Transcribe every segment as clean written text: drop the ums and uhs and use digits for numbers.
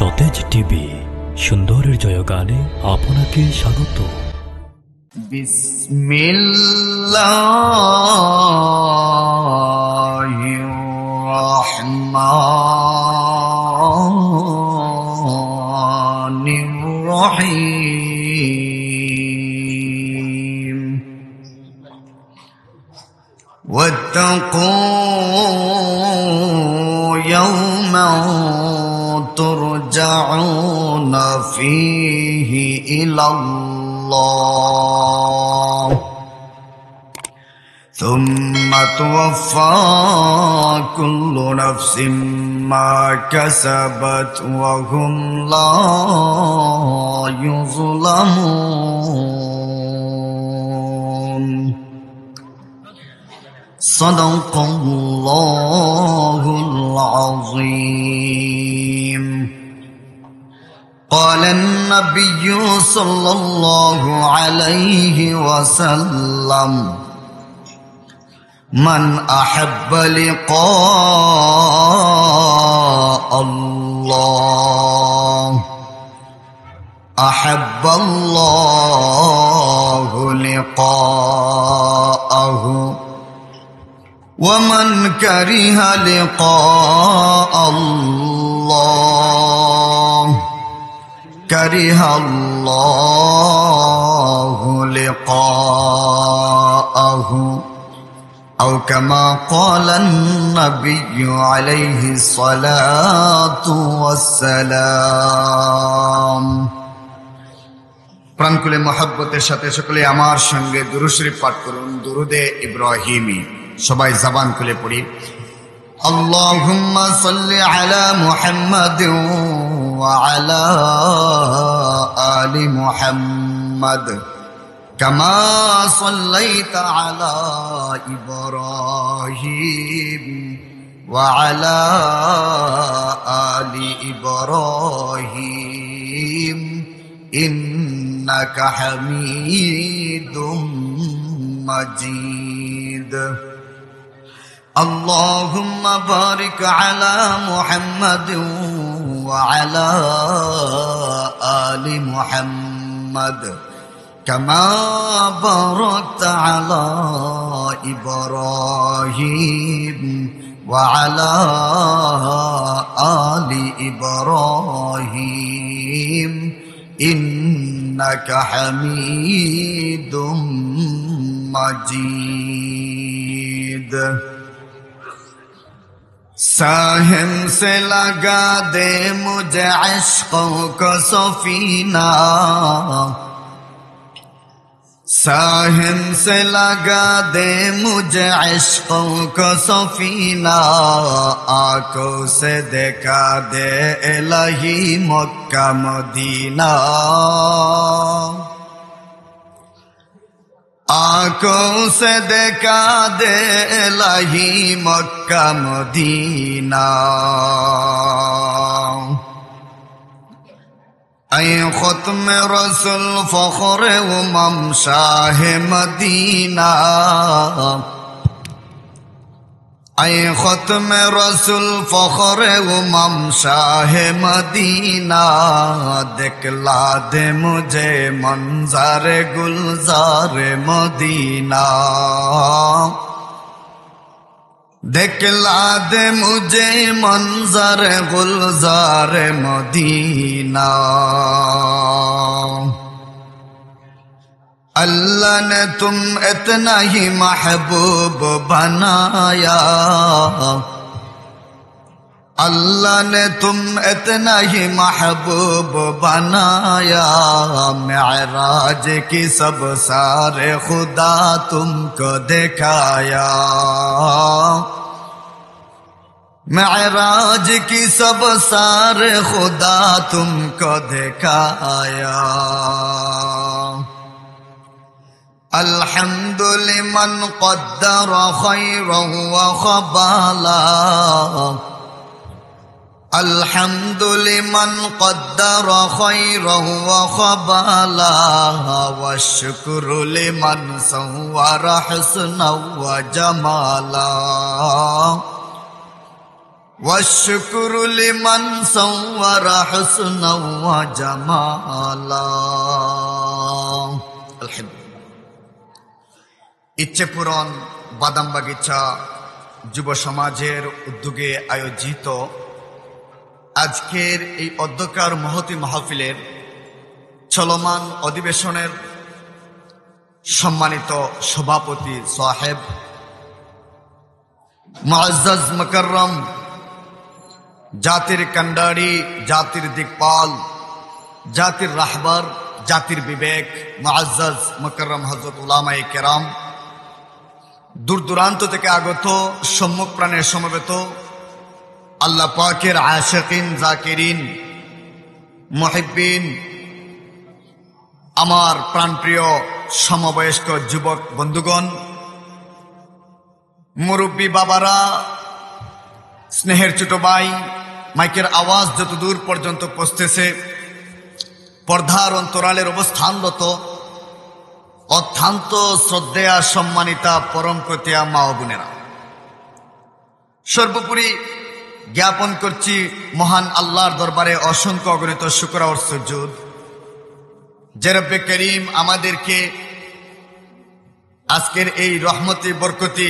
সতেজ টিভি সুন্দরের জয়গানে আপনাকে স্বাগত। বিসমিল্লাহির রহমানির রহিম। واتقوا يوما ترجعون فيه إلى الله ثم توفى كل نفس ما كسبت وهم لا يظلمون. صدق الله العظيم. قال النبي صلى الله عليه وسلم: من أحب لقاء الله أحب الله لقاءه ومن كره لقاء الله كره الله لقاءه أو كما قال النبي عليه الصلاة والسلام. প্রাণকুলে মহব্বতের সাথে সকলে আমার সঙ্গে দুরূদ শরীফ পাঠ করুন, দুরুদে ইব্রাহিমি। সবাই জবান খুলে পড়ি। আল্লাহুম্মা সাল্লি আলা মুহাম্মাদিন ওয়া আলা আলি মুহাম্মাদ কামা সাল্লাইতা আলা ইব্রাহিম ওয়া আলা আলি ইব্রাহিম ইন্নাকা হামিদুম মাজিদ. اللهم بارك على محمد وعلى آل محمد كما باركت على إبراهيم وعلى آل إبراهيم إنك حميد مجيد. साहिम से लगा दे मुझे इश्क़ों को सफीना, साहिम से लगा दे मुझे इश्क़ों को सफीना, आँखों से देखा दे इलाही मक्का मदीना, आँखों से देखा दे इलाही मक्का मदीना. ऐ ख़ुत्म रसूल फ़ख्र उमम शाह मदीना, ऐ ख़ुत्म रसूल फ़ख्र उमम शाह मदीना, दिखला दे मुझे मंज़र गुलज़ार मदीना, दिखला दे मुझे मंज़र गुलज़ार मदीना. अल्लाह ने तुम इतना ही महबूब बनाया, अल्लाह ने तुम इतना ही महबूब बनाया, मेराज की सब सारे खुदा तुमको दिखाया, मेराज की सब सारे खुदा तुमको दिखाया. الحمد لمن قدر خيرا وخبالا، الحمد لمن قدر خيرا وخبالا، والشكر لمن صور حسنا وجمالا. والشكر لمن صور حسنا وجمالا আলহামদুলিল্লাহ। ইচ্ছে পূরণ বাদাম বাগিচা যুব সমাজের উদ্যোগে আয়োজিত আজকের এই অধ্যকার মহতি মাহফিলের চলমান অধিবেশনের সম্মানিত সভাপতি সাহেব, মুআজ্জাজ মুকাররম, জাতির কান্ডারি, জাতির দিকপাল, জাতির রাহবার, জাতির বিবেক, মুআজ্জাজ মুকাররম হযরত উলামায়ে কেরাম, দূর দূরান্ত থেকে আগত সম্মুখ প্রাণের সমবেত আল্লাহ পাকের আশিকিন, জাকিরিন, মুহিব্বিন, আমার প্রাণপ্রিয় সমবয়স্ক যুবক বন্ধুগণ, মুরব্বী বাবারা, স্নেহের ছোট ভাই, মাইকের আওয়াজ যত দূর পর্যন্ত পৌঁছতেছে, পর্দার অন্তরালের অবস্থানরত অত্যন্ত শ্রদ্ধেয়া সম্মানিতা পরমকতিয়া মা ও বোনেরা, সর্বোপরি জ্ঞাপন করছি মহান আল্লাহর দরবারে অসংখ্য অগণিত শুকর ও সুজুদ, যে রব্বে করিম আমাদেরকে আজকের এই রহমতি বরকতি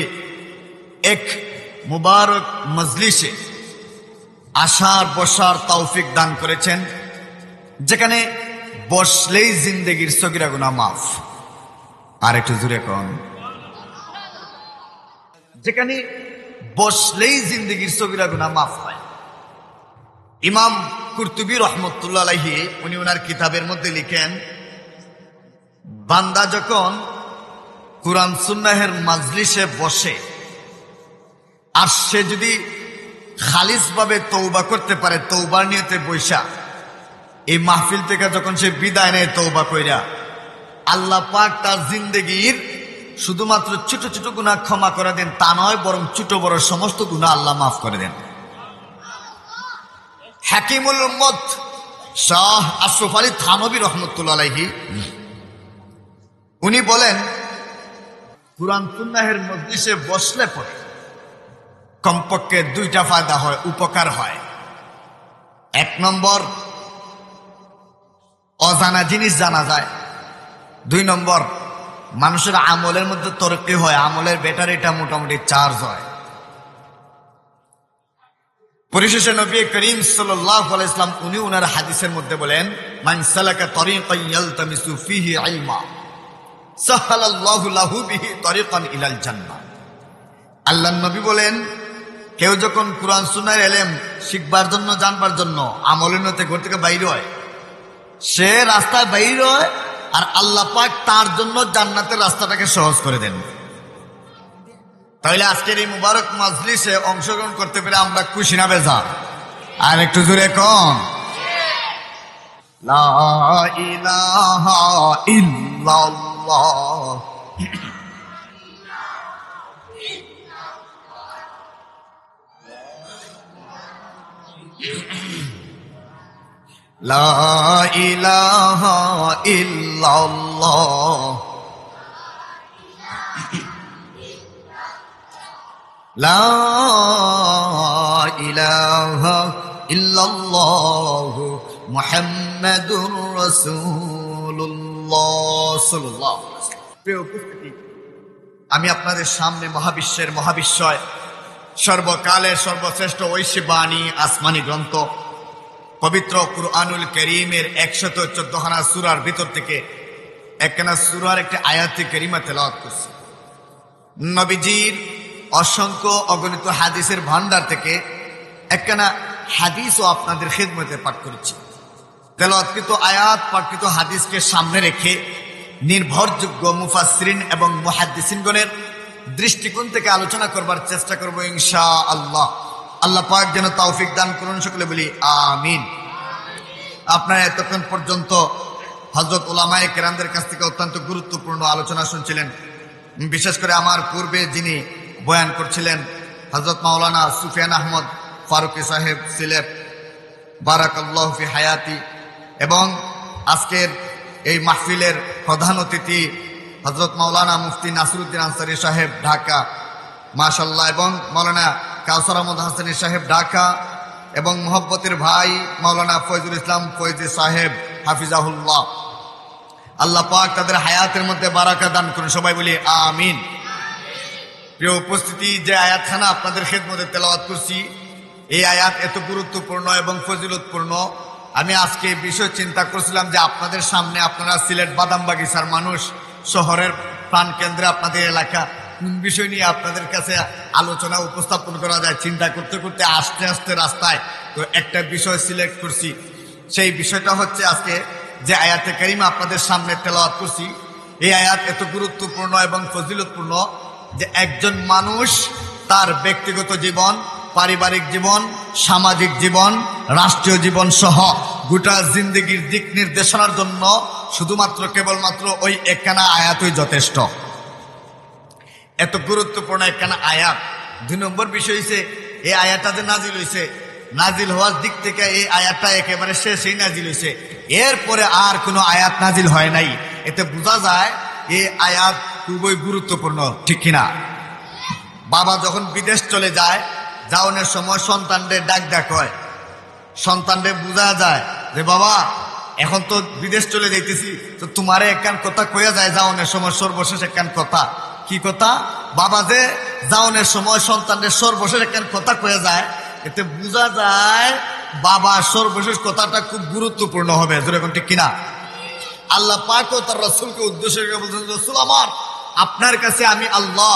এক মুবারক মজলিসে আসার বসার তৌফিক দান করেছেন, যেখানে বসলেই জিন্দেগির সগীরা গুনাহ মাফ। আর একটু জোরে কোন, যেখানে বসলেই জিন্দেগির সগীরা গুনাহ মাফ হয়। ইমাম কুরতুবী রহমতুল্লাহ আলাইহি উনি ওনার কিতাবের মধ্যে লিখেন, বান্দা যখন কুরআন সুন্নাহের মাজলিসে বসে আর সে যদি খালিস ভাবে তওবা করতে পারে, তওবার নিয়তে বৈশা এই মাহফিল থেকে যখন সে বিদায় নেয় তওবা কইরা, আল্লাহ পাক তার জিন্দেগির শুধুমাত্র ছোট ছোট গুনাহ ক্ষমা করে দেন তা নয়, বরং ছোট বড় সমস্ত গুনাহ আল্লাহ মাফ করে দেন। হাকিমুল উম্মত শাহ আশরাফ আলী থানভী রহমতুল্লাহ আলাইহি উনি বলেন, কুরআন সুন্নাহের মজলিসে বসলে পরে কমপক্ষে দুইটা ফায়দা হয়, উপকার হয়। এক নম্বর, অজানা জিনিস জানা যায়। দুই নম্বর, মানুষের আমলের মধ্যে তরক্কি হয়, আমলের ব্যাটারিটা মোটামুটি চার্জ হয়। পরিশেষে নবী করিম সাল্লাল্লাহু আলাইহি ওয়াসাল্লাম উনি ওনার হাদিসের মধ্যে বলেন, মান সালাকা তরিকান ইয়ালতামিসু ফিহি ইলমা সাহালাল্লাহু লাহু বিহি তরিকান ইলাল জান্নাহ। আল্লাহর নবী বলেন, কেউ যখন কুরআন সুন্নাহর ইলম শিখবার জন্য, জানবার জন্য আমলের নিয়তে ঘর থেকে বাইরে হয়, সে রাস্তায় বাইরে হয় আর আল্লাহ পাক তার জন্য জান্নাতের রাস্তাটাকে সহজ করে দেন। তাহলে আজকের এই মুবারক মাজলিসে অংশগ্রহণ করতে পেরে আমরা খুশি না বেজার? আর একটু জোরে কোন লা ইলাহা ইল্লাল্লাহ। লা ইলাহা ইল্লাল্লাহ, লা ইলাহা ইল্লাল্লাহ মুহাম্মাদুর রাসূলুল্লাহ সাল্লাল্লাহু আলাইহি ওয়াসাল্লাম। প্রিয় উপস্থিতি, আমি আপনাদের সামনে মহাবিশ্বের মহাবিশ্বয় সর্বকালের সর্বশ্রেষ্ঠ ঐশী বাণী আসমানি গ্রন্থ পবিত্র কুরআনুল কারীমের 114খানা সূরার ভিতর থেকে একখানা সূরার একটি আয়াতে কারিমা তেলাওয়াত করছি। নবীজির অসংখ্য অগণিত হাদিসের ভান্ডার থেকে একখানা হাদিসও আপনাদের খিদমতে পাঠ করেছি। তেলাওয়াতকৃত আয়াত, পাঠকৃত হাদিসকে সামনে রেখে নির্ভরযোগ্য মুফাসসিরিন এবং মুহাদ্দিসিনগণের দৃষ্টিকোণ থেকে আলোচনা করবার চেষ্টা করব ইনশাআল্লাহ। আল্লাহ পাক যেন তৌফিক দান করুন, সকলে বলি আমিন। আপনারা এতক্ষণ পর্যন্ত হযরত উলামায়ে কেরামদের কাছ থেকে অত্যন্ত গুরুত্বপূর্ণ আলোচনা শুনছিলেন। বিশেষ করে আমার পূর্বে যিনি বয়ান করছিলেন হযরত মাওলানা সুফিয়ান আহমদ ফারুকী সাহেব সিলেট, বারাকাল্লাহু ফি হায়াতি, এবং আজকের এই মাহফিলের প্রধান অতিথি হযরত মাওলানা মুফতি নাসিরউদ্দিন আনসারী সাহেব ঢাকা, মাশাআল্লাহ, এবং মাওলানা কাউসার আহমদ হাসানী সাহেব ঢাকা এবং মোহব্বতের ভাই মাওলানা ফয়জুল ইসলাম ফয়জি সাহেব হাফিজাহুল্লাহ, আল্লাহ পাক তাদের হায়াতের মধ্যে বারাকা দান করুন, সবাই বলি আমিন। প্রিয় উপস্থিতি, যে আয়াতখানা আপনাদের খেদমতে তেলাওয়াত করছি, এই আয়াত এত গুরুত্বপূর্ণ এবং ফজিলতপূর্ণ। আমি আজকে এই বিষয় চিন্তা করছিলাম যে আপনাদের সামনে, আপনারা সিলেট বাদামবাগিচার মানুষ, শহরের প্রাণকেন্দ্রে আপনাদের এলাকা, কোন বিষয় নিয়ে আপনাদের কাছে আলোচনা উপস্থাপন করা যায় চিন্তা করতে করতে আস্তে আস্তে রাস্তায় তো একটা বিষয় সিলেক্ট করছি। সেই বিষয়টা হচ্ছে আজকে যে আয়াতে কারিমা আপনাদের সামনে তেলাওয়াত করছি, এই আয়াত এত গুরুত্বপূর্ণ এবং ফজিলতপূর্ণ যে একজন মানুষ তার ব্যক্তিগত জীবন, পারিবারিক জীবন, সামাজিক জীবন, রাষ্ট্রীয় জীবন সহ গোটা জিন্দগির দিক নির্দেশনার জন্য শুধুমাত্র কেবলমাত্র ওই একখানা আয়াতই যথেষ্ট। এত গুরুত্বপূর্ণ একখানা আয়াত। 2 নম্বর বিষয় হচ্ছে এই আয়াতটা যে নাজিল হয়েছে, নাজিল হওয়ার দিক থেকে এই আয়াতটা একেবারে শেষেই নাজিল হয়েছে, এরপরে আর কোনো আয়াত নাজিল হয় নাই। এতে বোঝা যায় এই আয়াত খুবই গুরুত্বপূর্ণ, ঠিক কিনা? বাবা যখন বিদেশ চলে যায়, যাওয়ানোর সময় সন্তানদের ডাক হয়, সন্তানদের বোঝা যায় যে বাবা এখন তো বিদেশ চলে যাইতেছি, তো তোমারে একখান কথা কইয়া যায় যাওয়ানোর সময়, সর্বশেষ একখান কথা। কি কথা? বাবা যে যাওয়ানোর সময় সন্তানদের সর্বশেষ একখান কথা কইয়া যায়, এতে বোঝা যায় বাবা সর্বশেষ কথাটা খুব গুরুত্বপূর্ণ হবে, যেরকম ঠিক কিনা? আল্লাহ পাক ও তার রাসূলকে উদ্দেশ্য করে বলছেন, রাসূল আমার, আপনার কাছে আমি আল্লাহ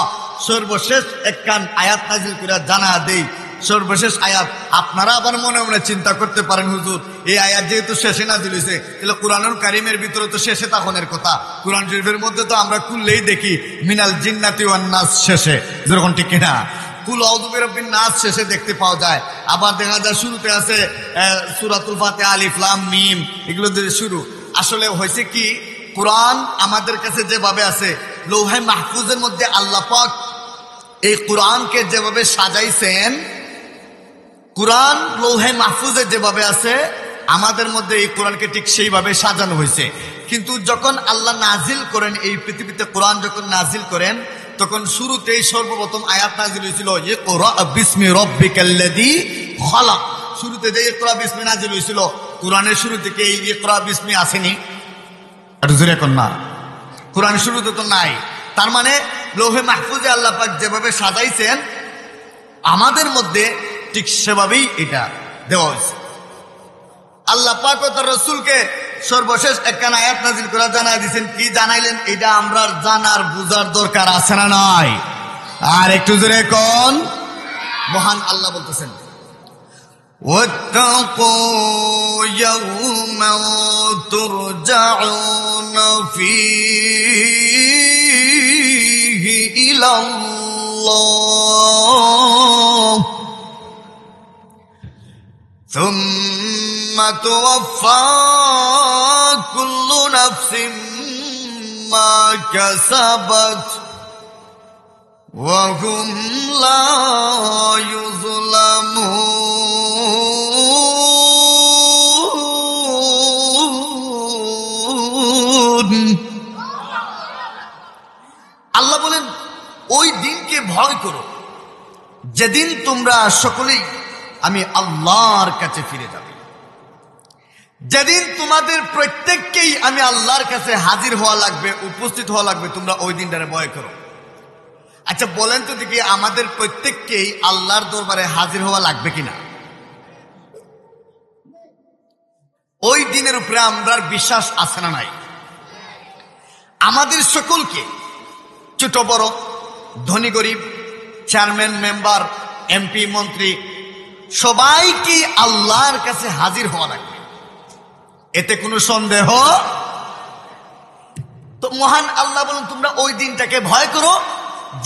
সর্বশেষ একখান আয়াত নাজিল করে জানা দেই। সর্বশেষ আয়াত। আপনারা আবার মনে মনে চিন্তা করতে পারেন, হুজুর এই আয়াত যেহেতু শেষে নাজিল হয়েছে, তাহলে কুরআনুল কারীমের ভিতরে তো শেষে তখনের কথা। কুরআন শরীফের মধ্যে তো আমরা খুললেই দেখি মিনাল জিন্নাতি ওয়ান নাস শেষে, যেরকম ঠিক কিনা? কুল আউযু বিরাব্বিন নাস শেষে দেখতে পাওয়া যায়। আবার দেখা যায় শুরুতে আছে সূরাতুল ফাতিহা, আলিফ লাম মিম, এগুলো দিয়ে শুরু। আসলে হয়েছে কি, কোরআন আমাদের কাছে যেভাবে আছে, লৌহে মাহফুজের মধ্যে আল্লাহ পাক এই কোরআনকে যেভাবে সাজাইছেন, কোরআন লৌহে মাহফুজে যেভাবে আছে, আমাদের মধ্যে এই কোরআনকে ঠিক সেইভাবে সাজানো হয়েছে। কিন্তু যখন আল্লাহ নাজিল করেন এই পৃথিবীতে, কোরআন যখন নাজিল করেন, তখন শুরুতেই সর্বপ্রথম আয়াত নাজিল হয়েছিল ইকরা বিসমি রাব্বিকাল্লাযী খালাক। শুরুতে যে ইকরা বিসমি নাজিল হয়েছিল, কোরআনের শুরু থেকে এই ইকরা বিসমি আসেনি, আর জোরে এখন না, কোরআন শুরুতে তো নাই। তার মানে লৌহে মাহফুজে আল্লাহ পাক যেভাবে সাজাইছেন, আমাদের মধ্যে ঠিক সেভাবেই এটা দেওয়া হয়েছে। আল্লাহ পাক ও তার রাসূলকে সর্বশেষ একখান আয়াত নাজিল করে জানাই দিয়েছেন। কি জানাইলেন? এটা আমরা জানার বুঝার দরকার আছে না নাই? আর একটু জোরে কোন। মহান আল্লাহ বলতেছেন, واتقوا يوما ترجعون فيه إلى الله ثم توفى كل نفس ما كسبت وهم لا يظلمون। আল্লাহ বলেন, ওই দিনকে ভয় করো যেদিন তোমরা সকলেই আমি আল্লাহর কাছে ফিরে যাবে, যেদিন তোমাদের প্রত্যেককেই আমি আল্লাহর কাছে হাজির হওয়া লাগবে, উপস্থিত হওয়া লাগবে, তোমরা ওই দিনটারে ভয় করো। আচ্ছা বলেন তো দেখি, আমাদের প্রত্যেককেই আল্লাহর দরবারে হাজির হওয়া লাগবে কিনা? ওই দিনের উপরে আমরা বিশ্বাস আছে না নাই? আমাদের সকলকে, ছোট বড়, ধনী গরিব, চেয়ারম্যান মেম্বার, এমপি মন্ত্রী, সবাইকে আল্লাহর কাছে হাজির হওয়া লাগবে, এতে কোনো সন্দেহ। তো মহান আল্লাহ বলেন, তোমরা ওই দিনটাকে ভয় করো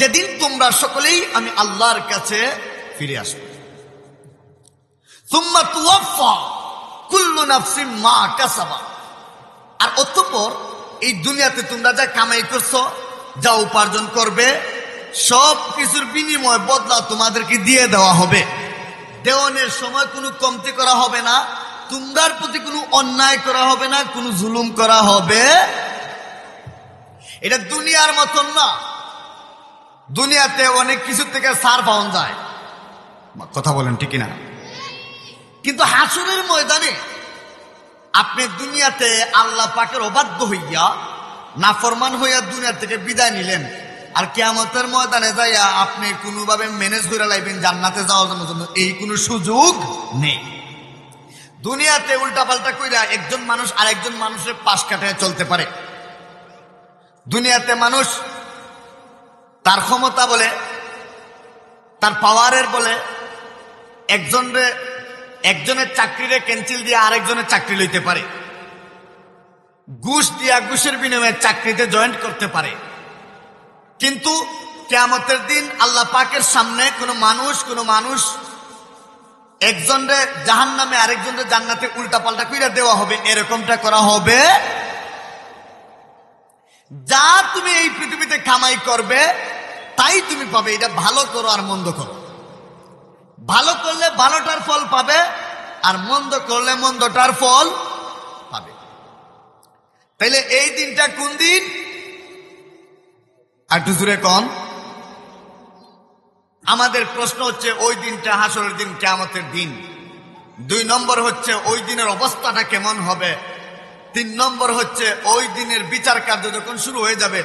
যেদিন তোমরা সকলেই আমি আল্লাহর কাছে ফিরে আসবে। সুম্মা তুওয়াফা কুল্লু নাফসিন মা কাসাবাত। আর অতঃপর এই দুনিয়াতে তোমরা যা কামাই করছো, যা উপার্জন করবে, সব কিছুর বিনিময় বদলা তোমাদেরকে দিয়ে দেওয়া হবে। দেওয়ানের সময় কোনো কমতি করা হবে না, তোমার প্রতি কোনো অন্যায় করা হবে না, কোনো জুলুম করা হবে। এটা দুনিয়ার মতন না। দুনিয়াতে অনেক কিছু থেকে ছাড় পাওয়া যায়, কথা বলেন ঠিক না? কিন্তু হাসরের ময়দানে আপনি দুনিয়াতে আল্লাহ পাকের অবাধ্য হইয়া নাফরমান হইয়া দুনিয়া থেকে বিদায় নিলেন, আর কিয়ামতের ময়দানে যাইয়া আপনি কোনোভাবে ম্যানেজ করে লাইবেন জান্নাতে যাওয়ার জন্য, এই কোনো সুযোগ নেই। দুনিয়াতে উল্টাপাল্টা কইরা একজন মানুষ আরেকজন মানুষের পাশ কাটায় চলতে পারে। দুনিয়াতে মানুষ তার ক্ষমতা বলে, তার পাওয়ারের বলে একজনের চাকরিরে ক্যান্সেল দিয়ে আরেকজনের চাকরি লইতে পারে, ঘুষ দিয়া ঘুষের বিনিময়ে চাকরিতে জয়েন্ট করতে পারে। কিন্তু কিয়ামতের দিন আল্লাহ পাকের সামনে কোনো মানুষ একজনরে জাহান্নামে আরেকজনরে জান্নাতে উল্টাপাল্টা কইরা দেওয়া হবে, এরকমটা করা হবে। যা তুমি এই পৃথিবীতে কামাই করবে তাই তুমি পাবে, এটা ভালো করো আর মন্দ করো। ভালো করলে ভালোটার ফল পাবে, আর মন্দ করলে মন্দটার ফল পাবে। তাইলে এই দিনটা কোন দিন? একটু জোরে কন। আমাদের প্রশ্ন হচ্ছে ওই দিনটা হাসরের দিন, কিয়ামতের দিন। 2 নম্বর হচ্ছে ওই দিনের অবস্থাটা কেমন হবে। 3 নম্বর হচ্ছে ওই দিনের বিচার কার্য যখন শুরু হয়ে যাবে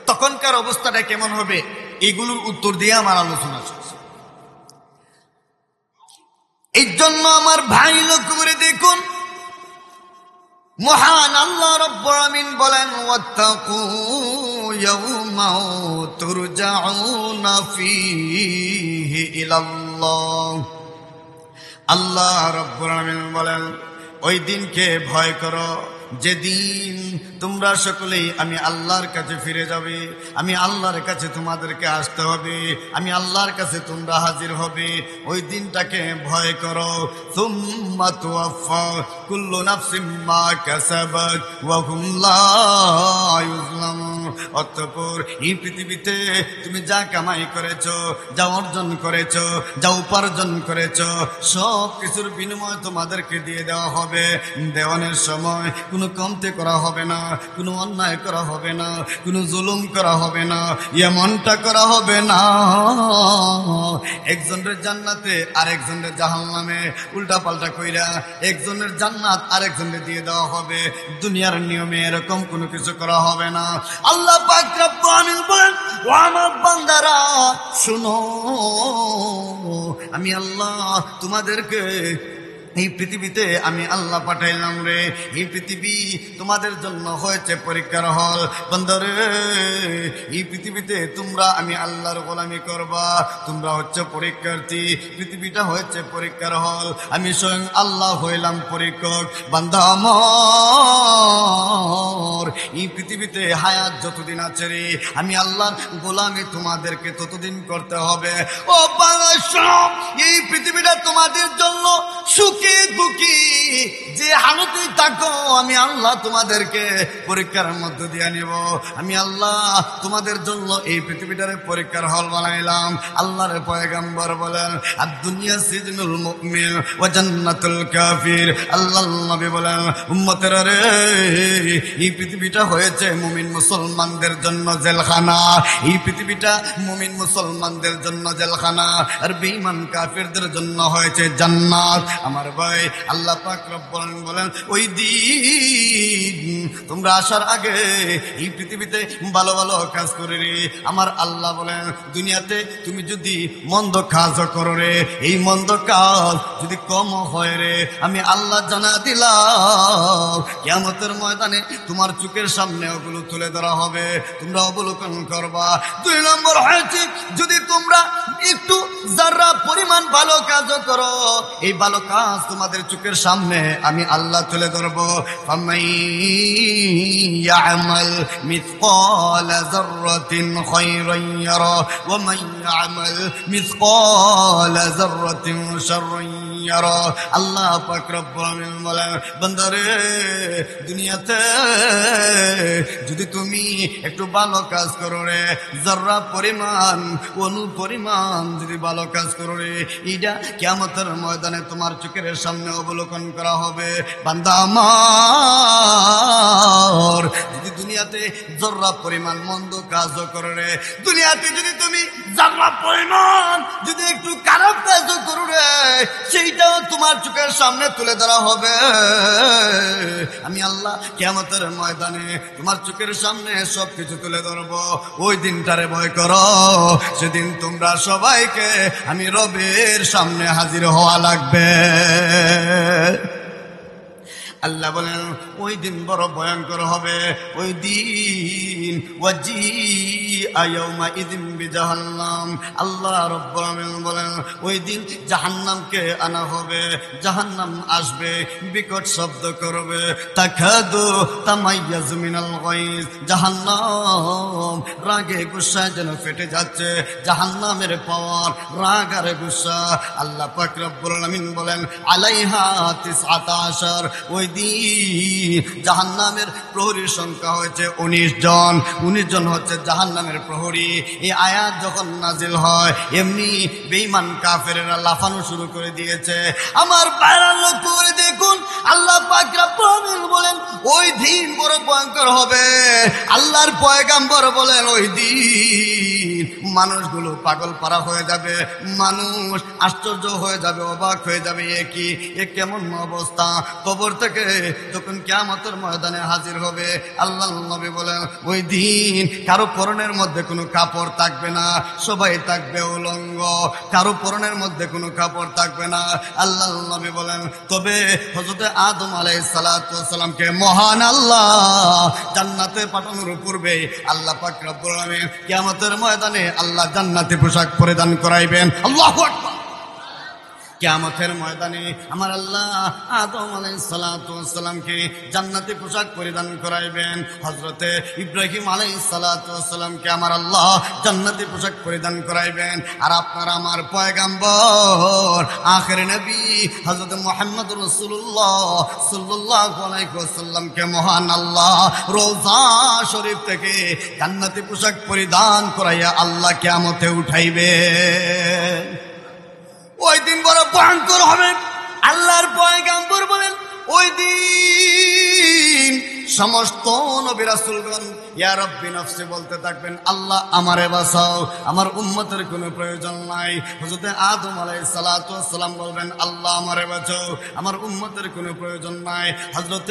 তখনকার অবস্থাটা কেমন হবে। এগুলোর উত্তর দিয়ে আমার আলোচনা চলছে। এই জন্য আমার ভাই লক্ষ্য করে দেখুন, মহান আল্লাহ রাব্বুল আমিন বলেন, ওয়াত্তাকু ইয়াওমা তুরজাউনা ফীহি ইলাল্লাহ। আল্লাহ রাব্বুল আমিন বলেন, ওই দিনকে ভয় করো যেদিন তোমরা সকলেই আমি আল্লাহর কাছে ফিরে যাবে। আমি আল্লাহর কাছে তোমাদেরকে আসতে হবে, আমি আল্লাহর কাছে তোমরা হাজির হবে। ওই দিনটাকে ভয় করো। সুম্মা তুওয়াফা কুল্লু নাফসিম মা কাসাবাত ওয়া হুম লা ইউজলামুন। অতঃপর এই পৃথিবীতে তুমি যা কামাই করেছো, যা অর্জন করেছো, যা উপার্জন করেছো, সব কিছুর বিনিময় তোমাদেরকে দিয়ে দেওয়া হবে। দেওয়ানের সময় কোনো কমতে করা হবে না, কোনো অন্যায় করা হবে না, কোনো জুলুম করা হবে না, এমনটা করা হবে না একজনের জান্নাতে আরেকজনের জাহান্নামে উল্টা পাল্টা কইরা একজনের জান্নাত আরেকজনের দিয়ে দেওয়া হবে। দুনিয়ার নিয়মে এরকম কোনো কিছু করা হবে না। আল্লাহ পাক রব্বুল আমিন বলেন, ও আমার বান্দারা শুনো, আমি আল্লাহ তোমাদেরকে এই পৃথিবীতে আমি আল্লাহ পাঠাইলাম রে। এই পৃথিবী তোমাদের জন্য হয়েছে পরীক্ষার হল। বান্দারে, এই পৃথিবীতে তোমরা আমি আল্লাহর গোলামি করবা, তোমরা হচ্ছে পরীক্ষার্থী। পৃথিবীটা হয়েছে পরীক্ষার হল, আমি স্বয়ং আল্লাহ হইলাম পরীক্ষক। বান্দা আমার, এই পৃথিবীতে হায়াত যতদিন আছে রে, আমি আল্লাহর গোলামি তোমাদেরকে ততদিন করতে হবে। ও বাংলা, এই পৃথিবীটা তোমাদের জন্য সুখী দুঃখী যে হালতে থাকো, আমি আল্লাহ তোমাদেরকে পরীক্ষার মধ্য দিয়ে নিব। আমি আল্লাহ তোমাদের জন্য এই পৃথিবীটারে পরীক্ষার হল বানাইলাম। আল্লাহর পয়গম্বর বলেন, আর দুনিয়া সিজনুল মুমিন ওয়া জান্নাতুল কাফির। আল্লাহর নবী বলেন, উম্মতেরা রে, এই পৃথিবীটা হয়েছে মুমিন মুসলমানদের জন্য জেলখানা। এই পৃথিবীটা মুমিন মুসলমানদের জন্য জেলখানা, আর বেঈমান কাফিরদের জন্য হয়েছে জান্নাত। আমার ভাই, আল্লাহ পাক রব্বুল আলামিন বলেন, ওই দিন তোমরা আসার আগে এই পৃথিবীতে ভালো ভালো কাজ করে রে। আমার আল্লাহ বলেন, দুনিয়াতে তুমি যদি মন্দ কাজ করো রে, এই মন্দ কাজ যদি কম হয় রে, আমি আল্লাহ জানা দিলাম কিয়ামতের ময়দানে তোমার চোখের সামনে ওগুলো তুলে ধরা হবে, তোমরা অবলোকন করবা। 2 নম্বর হয়েছে, যদি তোমরা একটু যারা পরিমাণ ভালো কাজ করো, এই ভালো কাজ তোমাদের চোখের সামনে আমি আল্লাহ তুলে ধরবো। ফামাই ইয়ামাল মিসকাল যাররাতিন খায়রান ইয়ারা ওয়া মান ইয়ামাল মিসকাল যাররাতিন শাররান ইয়ারা। আল্লাহ পাক রব্বুল আলামিন বলেন, বান্দারে দুনিয়াতে যদি তুমি একটু ভালো কাজ করো রে, যারা পরিমাণ অনু পরিমাণ যদি ভালো কাজ করো রে, এটা কিয়ামতের ময়দানে তোমার চোখের সামনে অবলোকন করা হবে। বান্দা আমার, যদি দুনিয়াতে জর্রা পরিমাণ মন্দ কাজও করো রে, দুনিয়াতে যদি তুমি জর্রা পরিমাণ যদি একটু খারাপ কাজও করো রে, সেইটাও তোমার চোখের সামনে তুলে ধরা হবে। আমি আল্লাহ কিয়ামতের ময়দানে তোমার চোখের সামনে সবকিছু তুলে ধরবো। ওই দিনটারে ভয় করো, সেদিন তোমরা সবাইকে আমি রবের সামনে হাজির হওয়া লাগবে। আল্লাহ বলেন ওই দিন বড় ভয়ঙ্কর হবে। ওই দিন জাহান্নাম, আল্লাহ রাব্বুল আলামিন বলেন ওই দিন জাহান্নামকে আনা হবে। জাহান্নাম আসবে, বিকট শব্দ করবে, তাকাদু তামাইয়াজু মিনাল গায়জ। জাহান্নাম রাগে গুসায় যেন ফেটে যাচ্ছে। জাহান্নামের পাওয়ার রাগ আর গুসা। আল্লাহ পাক রব্বুল আলামিন বলেন আলাইহা 19। ওই দিন জাহান্নামের প্রহরীর সংখ্যা হয়েছে 19 জন। 19 জন হচ্ছে জাহান্নামের প্রহরী। এই আয়াত যখন নাজিল হয়, এমনি বেঈমান কাফেরেরা লাফানো শুরু করে দিয়েছে। আমার বাইরে লক্ষ্য করে দেখুন, আল্লাহ পাক রব্বুল আলামিন বলেন ওই দিন বড় ভয়ঙ্কর হবে। আল্লাহর পয়গাম্বর বলেন ওই দিন মানুষগুলো পাগল পারা হয়ে যাবে। মানুষ আশ্চর্য হয়ে যাবে, অবাক হয়ে যাবে, এ কেমন অবস্থা। কবর থেকে যখন কিয়ামতের ময়দানে হাজির হবে, আল্লাহর নবী বলেন ওই দিন কারো পরনের মধ্যে কোনো কাপড় থাকবে না, সবাই থাকবে উলঙ্গ। কারো পরনের মধ্যে কোনো কাপড় থাকবে না। আল্লাহর নবী বলেন তবে হযরত আদম আলাইহিস সালাতু ওয়াস সালামকে মহান আল্লাহ জান্নাতে পাঠানোর পূর্বে আল্লাহ পাক রব্বুল আলামিন কিয়ামতের ময়দানে আল্লাহ জান্নাতি পোশাক পরিধান করাইবেন। আল্লাহু আকবার। কিয়ামতের ময়দানে আমার আল্লাহ আদম আলাইহিস সালাতু ওয়াস সালামকে জান্নাতি পোশাক পরিধান করাইবেন। হযরতে ইব্রাহিম আলাইহিস সালাতু ওয়াস সালামকে আমার আল্লাহ জান্নাতি পোশাক পরিধান করাইবেন। আর আপনার আমার পয়গাম্বর আখির নবী হযরত মুহাম্মদুর রাসূলুল্লাহ সাল্লাল্লাহু আলাইহি ওয়াসাল্লামকে মহান আল্লাহ রওজা শরীফ থেকে জান্নাতি পোশাক পরিধান করাইয়া আল্লাহ কিয়ামতে উঠাইবেন। ওই দিন বড় ভয়ঙ্কর হবে। আল্লাহর পয়গাম্বর বলেন ওই দিন সমস্ত নবী রাসূলগণ ইয়া রাব্বি নফসি বলতে থাকবেন, আল্লাহ আমারে বাঁচাও, আমার উম্মতের কোনো প্রয়োজন নাই। হযরত আদম আলাইহিস সালাতু ওয়াস সালাম বলবেন, আল্লাহ আমারে বাঁচাও, আমার উম্মতের কোনো প্রয়োজন নাই। হযরত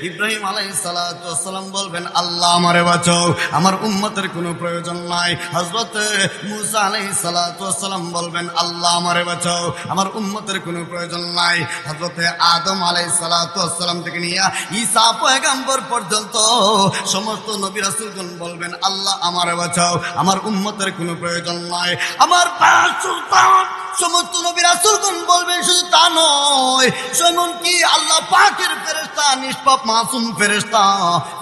ইব্রাহিম আলাইহিস সালাতু ওয়াস সালাম বলবেন, আল্লাহ আমারে বাঁচাও, আমার উম্মতের কোনো প্রয়োজন নাই। হযরত মূসা আলাইহিস সালাতু ওয়াস সালাম বলবেন, আল্লাহ আমারে বাঁচাও, আমার উম্মতের কোনো প্রয়োজন নাই। হযরত আদম আলাইহিস সালাতু ওয়াস সালাম থেকে নিয়ে ঈসা পয়গম্বর পর্যন্ত সমস্ত নবী রাসূলগণ বলবেন, আল্লাহ আমারে বাঁচাও, আমার উম্মতের কোনো প্রয়োজন নাই। আমার সুলতান সমস্ত নবী রাসূলগণ বলবেন, শুধু তা নয়, যেমন কি আল্লাহ পাকের ফেরেশতা, নিষ্পাপ মাসুম ফেরেশতা,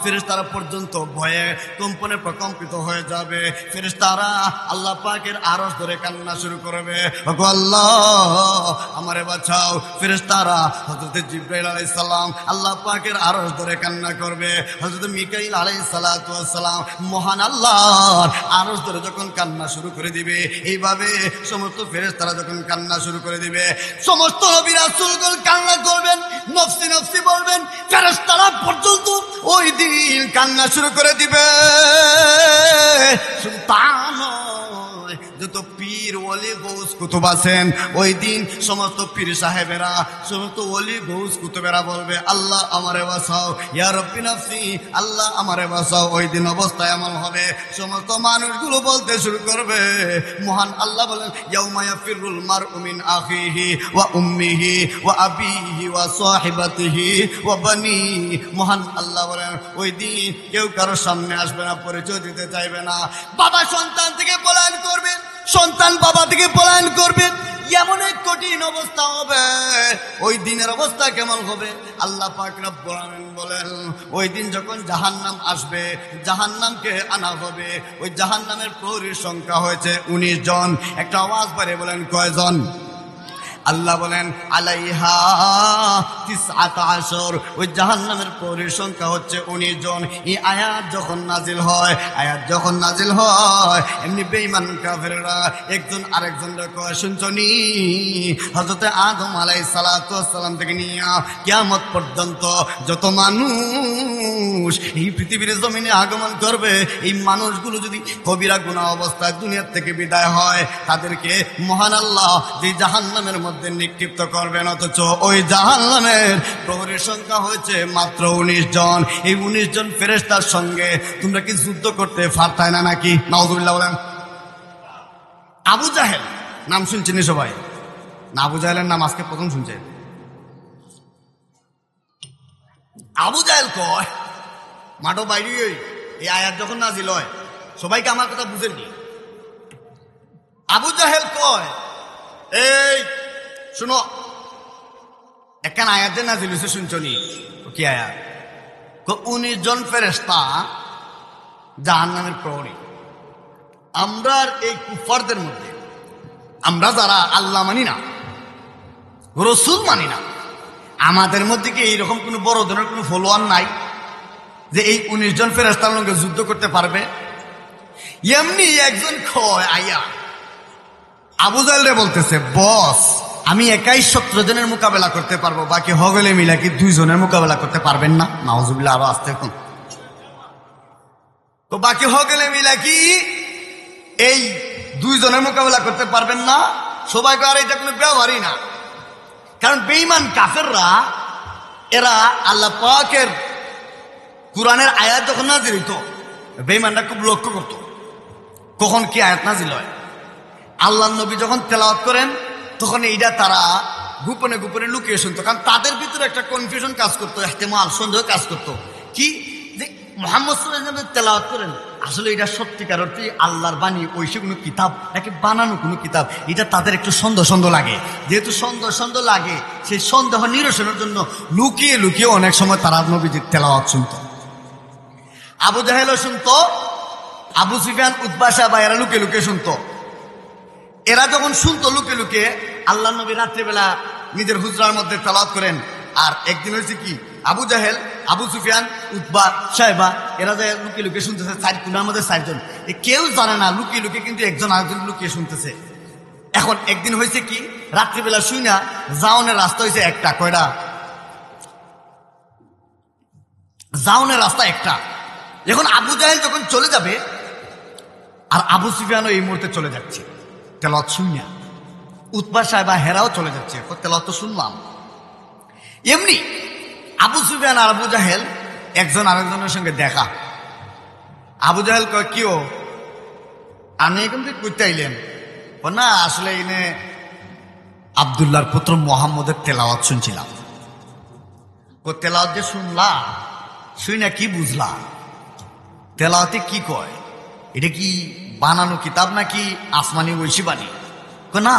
ফেরেশতারা পর্যন্ত ভয়ে কম্পনে প্রকম্পিত হয়ে যাবে। ফেরেশতারা আল্লাহ পাকের আরশ ধরে কান্না শুরু করবে, ওগো আল্লাহ আমারে বাঁচাও। ফেরেশতারা হযরত জিবরাইল আলাইহিস সালাম আল্লাহ পাকের আরশ ধরে কান্না করবে। হযরত মিকাইল আলাইহিস সালাতু ওয়াস সালাম মহান আল্লাহর আরশ ধরে যখন কান্না শুরু করে দিবে, এইভাবে সমস্ত ফেরেশতারা যখন কান্না শুরু করে দিবে, সমস্ত নবী রাসূলগণ কান্না করবেন, নফসি নফসি বলবেন। ফেরেশতারা পর্যন্ত ওই দিন কান্না শুরু করে দিবে। শুধু তা নয়, যত পীর ওলি গৌস কুতুব আছেন, ওই দিন সমস্ত পীর সাহেবেরা, সমস্ত ওলি গৌস কুতুবেরা বলবে, আল্লাহ আমারে বাঁচাও, ইয়া রাব্বি নাফসি, আল্লাহ আমারে বাঁচাও। ওই দিন অবস্থা এমন হবে, সমস্ত মানুষগুলো বলতে শুরু করবে, মহান আল্লাহ বলেন, ইয়াউমা ইয়াফিরুল মারউ মিন আখিহি ওয়া উম্মিহি ওয়া আবিহি ওয়া সাহিবাতিহি ওয়া বানি। মহান আল্লাহ বলেন ওই দিন কেউ কারোর সামনে আসবে না, পরিচয় দিতে চাইবে না। বাবা সন্তান থেকে পলায়ন করবে, সন্তান বাবা থেকে পলায়ন করবে। এমন এক কঠিন অবস্থা হবে। ওই দিনের অবস্থা কেমন হবে আল্লাহ পাক রব্বুল আলামিন বলেন, ওই দিন যখন জাহান্নাম আসবে, জাহান্নামকে আনা হবে। ওই জাহান্নামের প্রহরীর সংখ্যা হয়েছে 19 জন। একটা আওয়াজ বাড়িয়ে বলেন কয়জন? আল্লাহ বলেন আলাইহা 19, ওই জাহান্নামের প্রহরীর সংখ্যা হচ্ছে 19 জন। এই আয়াত যখন নাজিল হয় এমনি বেঈমান কাফেররা একজন আরেকজনকে কয়, শুনছনি হযরত আদম আলাইহিস সালাতু ওয়াস সালাম থেকে নিয়ে কিয়ামত পর্যন্ত যত মানুষ এই পৃথিবীর জমিনে আগমন করবে, এই মানুষগুলো যদি কবিরা গুনাহ অবস্থায় দুনিয়া থেকে বিদায় হয়, তাদেরকে মহান আল্লাহ যে জাহান্নামের মধ্যে নিক্ষিপ্ত করবেন, অথচ ওই জাহান্নামের প্রহরীর সংখ্যা হয়েছে মাত্র 19 জন। এই 19 জন ফেরেশতার সঙ্গে তোমরা কি যুদ্ধ করতে পারতাই না নাকি? নাউযুবিল্লাহ বলেন। আবু জাহেল নাম শুনছেন সবাই? না, আবু জাহেলের নাম আজকে প্রথম শুনছেন? আবু জাহেল কয়, মাঠো বাইরে এই আয়াত যখন নাজিল হয়, সবাইকে আমার কথা বুঝেননি। আবু জাহেল কয়, এই শুনো, একখান আয়াতে নাজিল হয়েছে, শুনছনি? কি আয়াত? 19 জন ফেরেশতা জাহান্নামের প্রহরী। আমরা এই কুফারদের মধ্যে, আমরা যারা আল্লাহ মানি না, রসুল মানি না, আমাদের মধ্যে কি এইরকম কোনো বড় ধরনের কোনো ফলোয়ার নাই যে এই 19 জন ফেরেশতার সঙ্গে যুদ্ধ করতে পারবে? এমনি একজন কয় আয়া আবু জাহেল রে বলতেছে, বস আমি একাই 17 জনের মোকাবেলা করতে পারবো, বাকি হগলে মিলা কি 2 জনের মোকাবেলা করতে পারবেন না? নাউজুবিল্লাহ, আরো আসতে এখন তো বাকি হগলে মিলা কি এই 2 জনের মোকাবেলা করতে পারবেন না? সবাই আর এটা কোনো ব্যবহারই না। কারণ বেঈমান কাফেররা এরা আল্লাহ পাকের কুরআনের আয়াত যখন নাজিল হইতো, বেঈমানরা খুব লক্ষ্য করতো কখন কি আয়াত নাজিল হয়। আল্লাহ নবী যখন তেলাওয়াত করেন তখন এইটা তারা গোপনে গোপনে লুকিয়ে শুনতো, কারণ তাদের ভিতরে একটা কনফিউশন কাজ করতো, ইহতিমাল, সন্দেহ কাজ করতো, কি যে মুহাম্মদ সাল্লাল্লাহু আলাইহি ওয়াসাল্লাম তেলাওয়াত করেন, আসলে এটা সত্যিকার অর্থে আল্লাহর বাণী, ঐশী কোনো কিতাব নাকি বানানো কোনো কিতাব, এটা তাদের একটু সন্দেহ সন্দেহ লাগে। যেহেতু সন্দেহ সন্দেহ লাগে, সেই সন্দেহ নিরসনের জন্য লুকিয়ে লুকিয়ে অনেক সময় তারা নবীজির তেলাওয়াত শুনতো। আবু জাহেলও শুনতো, আবু সুফিয়ান, উতবা, সাইবা এরা লুকিয়ে লুকিয়ে শুনতো। এরা যখন শুনতো লুকিয়ে লুকিয়ে, আল্লাহ নবী রাত্রিবেলা নিজের হুজরার মধ্যে তেলাওয়াত করেন। আর একদিন হয়েছে কি, আবু জাহেল, আবু সুফিয়ান, উতবা, সাইবা এরা যায় লুকিয়ে লুকিয়ে শুনতেছে। 4 কোণার মধ্যে 4 জন, কেউ জানে না লুকিয়ে লুকিয়ে কিন্তু একজন আরেকজন লুকিয়ে শুনতেছে। এখন একদিন হয়েছে কি, রাত্রিবেলা শুই না, জাওনের রাস্তা হয়েছে একটা, কয়টা জাওনের রাস্তা একটা। এখন আবু জাহেল যখন চলে যাবে, আর আবু সুফিয়ানও এই মুহূর্তে চলে যাচ্ছে, তেলাওয়াত শুই না। উতবা, সাইবা হেরাও চলে যাচ্ছে, তেলাওয়াত তো শুনলাম। এমনি আবু সুফিয়ান আর আবু জাহেল একজন আরেকজনের সঙ্গে দেখা। আবু জাহেল কয়, কিও আপনি এখান থেকে করতে আইলেন? না, আসলে এনে আব্দুল্লাহর পুত্র মুহাম্মদের তেলাওয়াত শুনছিলাম। তেলাওয়াত যে শুনলা, শুই না কি বুঝলা? তেলাওয়াতে কি কয়? এটা কি বানানো কিতাব নাকি আসমানি ঐশী বাণী? না,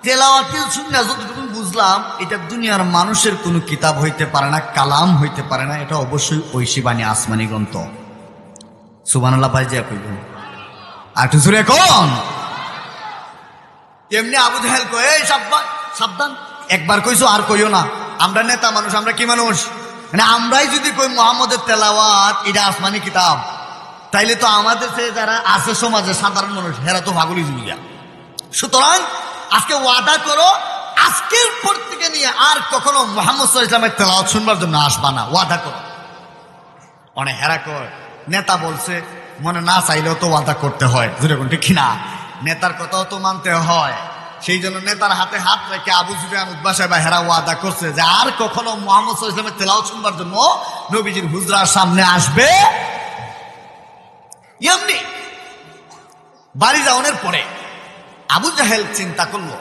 তেলাওয়াতে শুনে যতটুকু বুঝলাম, এটা দুনিয়ার মানুষের কোনো কিতাব হইতে পারে না, কালাম হইতে পারে না, এটা অবশ্যই ঐশী বাণী, আসমানি গ্রন্থ। সুবহানাল্লাহ ভাই, যা কইব আর একটু জোরে কোন। এমনি আবু জাহেল কয়, এই সাবধান, একবার কইছো আর কইও না, আমরা নেতা মানুষ, আমরা কি মানুষ, মানে আমরাই যদি কই মুহাম্মদের তেলাওয়াত এটা আসমানি কিতাব, তাইলে তো আমাদের সে যারা আছে সমাজে সাধারণ মানুষ, হেরা তো পাগলই জুড়িয়া। সুতরাং আজকে ওয়াদা করো, আজকের পর থেকে নিয়ে আর কখনো মুহাম্মদ সাল্লাল্লাহু আলাইহি ওয়াসাল্লামের তেলাওয়াত শুনবার জন্য আসবা না, ওয়াদা করো। অনেক হেরা কয়, নেতা বলছে, মনে না চাইলেও তো ওয়াদা করতে হয়, যেরকম ঠিক না, নেতার কথাও তো মানতে হয়। সেই জন্য নেতার হাতে হাত রেখে আবু সুফিয়ান, উতবা, সাইবা হেরা ওয়াদা করছে যে আর কখনো মুহাম্মদ সাল্লাল্লাহু আলাইহি ওয়াসাল্লামের তেলাওয়াত শুনবার জন্য নবীজির হুজরার সামনে আসবে। এমনি বাড়ি যাওয়ার পরে আবু জাহেল চিন্তা করলো,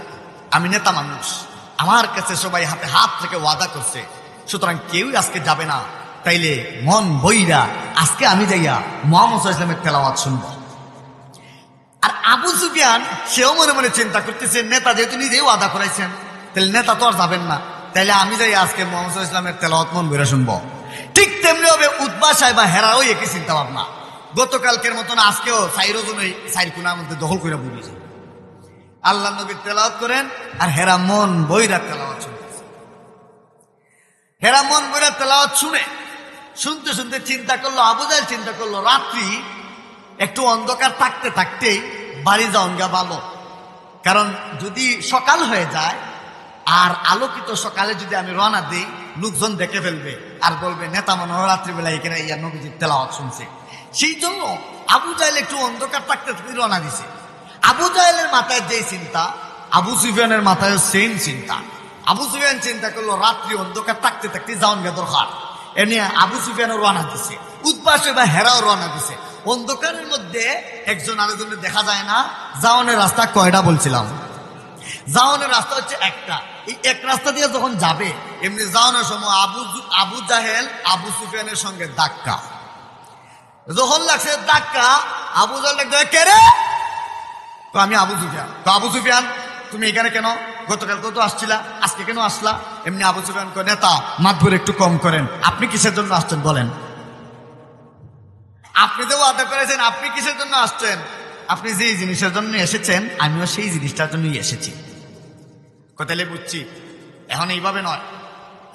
আমি নেতা মানুষ, আমার কাছে সবাই হাতে হাত থেকে ওয়াদা করছে, সুতরাং কেউই আজকে যাবে না, তাইলে মন বইরা আজকে আমি যাইয়া মুহাম্মদ সাল্লাল্লাহু আলাইহি ওয়াসাল্লামের তেলাওয়াত শুনব। আর আবু সুফিয়ান সেও মনে মনে চিন্তা করতেছে, নেতা যেহেতু নিজেই ওয়াদা করাইছেন, তাহলে নেতা তো আর যাবেন না, তাইলে আমি যাই আজকে মুহাম্মদ সাল্লাল্লাহু আলাইহি ওয়াসাল্লামের তেলাওয়াত মন ভরে শুনবো। ঠিক তেমনি হবে উতবা, সাইবা হেরাও একই চিন্তা ভাবনা। গতকালকের মতন আজকেও 4 জন 4 কোণার মধ্যে দখল করে বুঝেছে। আল্লাহ নবী তেলাওয়াত করেন আর হেরা মন বইরা তেলাওয়াত শুনতেছে। হেরা মন বইরা তেলাওয়াত শুনতে শুনতে চিন্তা করলো, আবু জাহেল চিন্তা করলো, রাত্রি একটু অন্ধকার থাকতে থাকতেই বাড়ি যাওন গা ভালো, কারণ যদি সকাল হয়ে যায় আর আলোকিত সকালে যদি আমি রওনা দিই, লোকজন দেখে ফেলবে আর বলবে নেতা মনে হয় রাত্রিবেলা এখানে ইয়া নবীজির তেলাওয়াত শুনছে। সেই জন্য আবু জাহেল একটু অন্ধকার থাকতে থাকতে রওনা দিছে। আবু জাহেলের মাথায় যে চিন্তা, আবু সুফিয়ানের মাথায় সেম চিন্তা। আবু সুফিয়ান চিন্তা করলো রাত্রি অন্ধকার থাকতে থাকতে যাওন গে দরকার, এমনি আবু সুফিয়ানও রওনা দিছে, উদ্বাসে বা হেরাও রওনা দিছে। অন্ধকারের মধ্যে একজন আরেকজনের দেখা যায় না। যাওনের রাস্তা কয়টা বলছিলাম? যাওনের রাস্তা হচ্ছে একটা। এই এক রাস্তা দিয়ে যখন যাবে, এমনি যাওনের সময় আবু জাহেল আবু সুফিয়ানের সঙ্গে ধাক্কা। যখন লাগছে ধাক্কা, আবু জাহেল লাগছে কে রে? তো আমি আবু সুফিয়ান। তো আবু সুফিয়ান তুমি এখানে কেন? গতকাল কত আসছিলা, আজকে কেন আসলা? এমনি আবু সুফিয়ান কয় নেতা মাতবর একটু কম করেন, আপনি কিসের জন্য আসছেন বলেন? আপনি তো ওয়াদা করেছেন, আপনি কিসের জন্য আসছেন? আপনি যে জিনিসের জন্য এসেছেন আমিও সেই জিনিসটার জন্যই এসেছি। কোথায় বুঝছি? এখন এইভাবে নয়,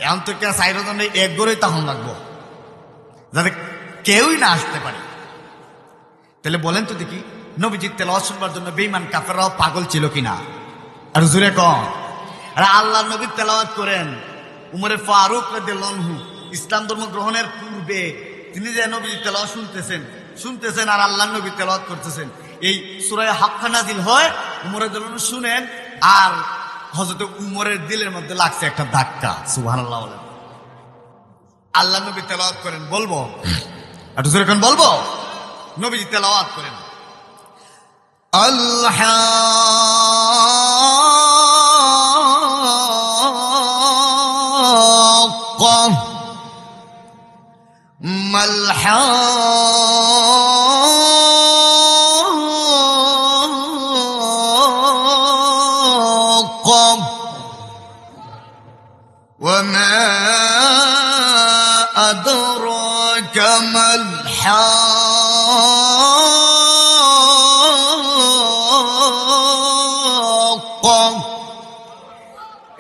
এখন তো কে সাইডের জন্য এক গড়েই তখন লাগবো, যাতে কেউই না আসতে পারে। তাহলে বলেন তো দেখি, নবীজির তেলাওয়াত শুনবার জন্য বেঈমান কাফেররাও পাগল ছিল কিনা? আর জুড়ে কম। আর আল্লাহ নবী তেলাওয়াত করেন। উমরে ফারুক রাদিয়াল্লাহু আনহু ইসলাম ধর্ম গ্রহণের পূর্বে তিনি যে নবীজির তেলাওয়াত শুনতেছেন আর আল্লাহ নবী তেলাওয়াত করতেছেন। এই সূরা হাক্কা নাজিল হয়, উমর রাদিয়াল্লাহু আনহু শুনেন, আর হযরত উমরের দিলের মধ্যে লাগছে একটা ধাক্কা। সুবহানাল্লাহ বলেন। আল্লাহ নবী তেলাওয়াত করেন, বলবো একটু জোরে কোন বলবো? নবীজি তেলাওয়াত করেন, আল্লাহ وما أدراك ما الحاقة।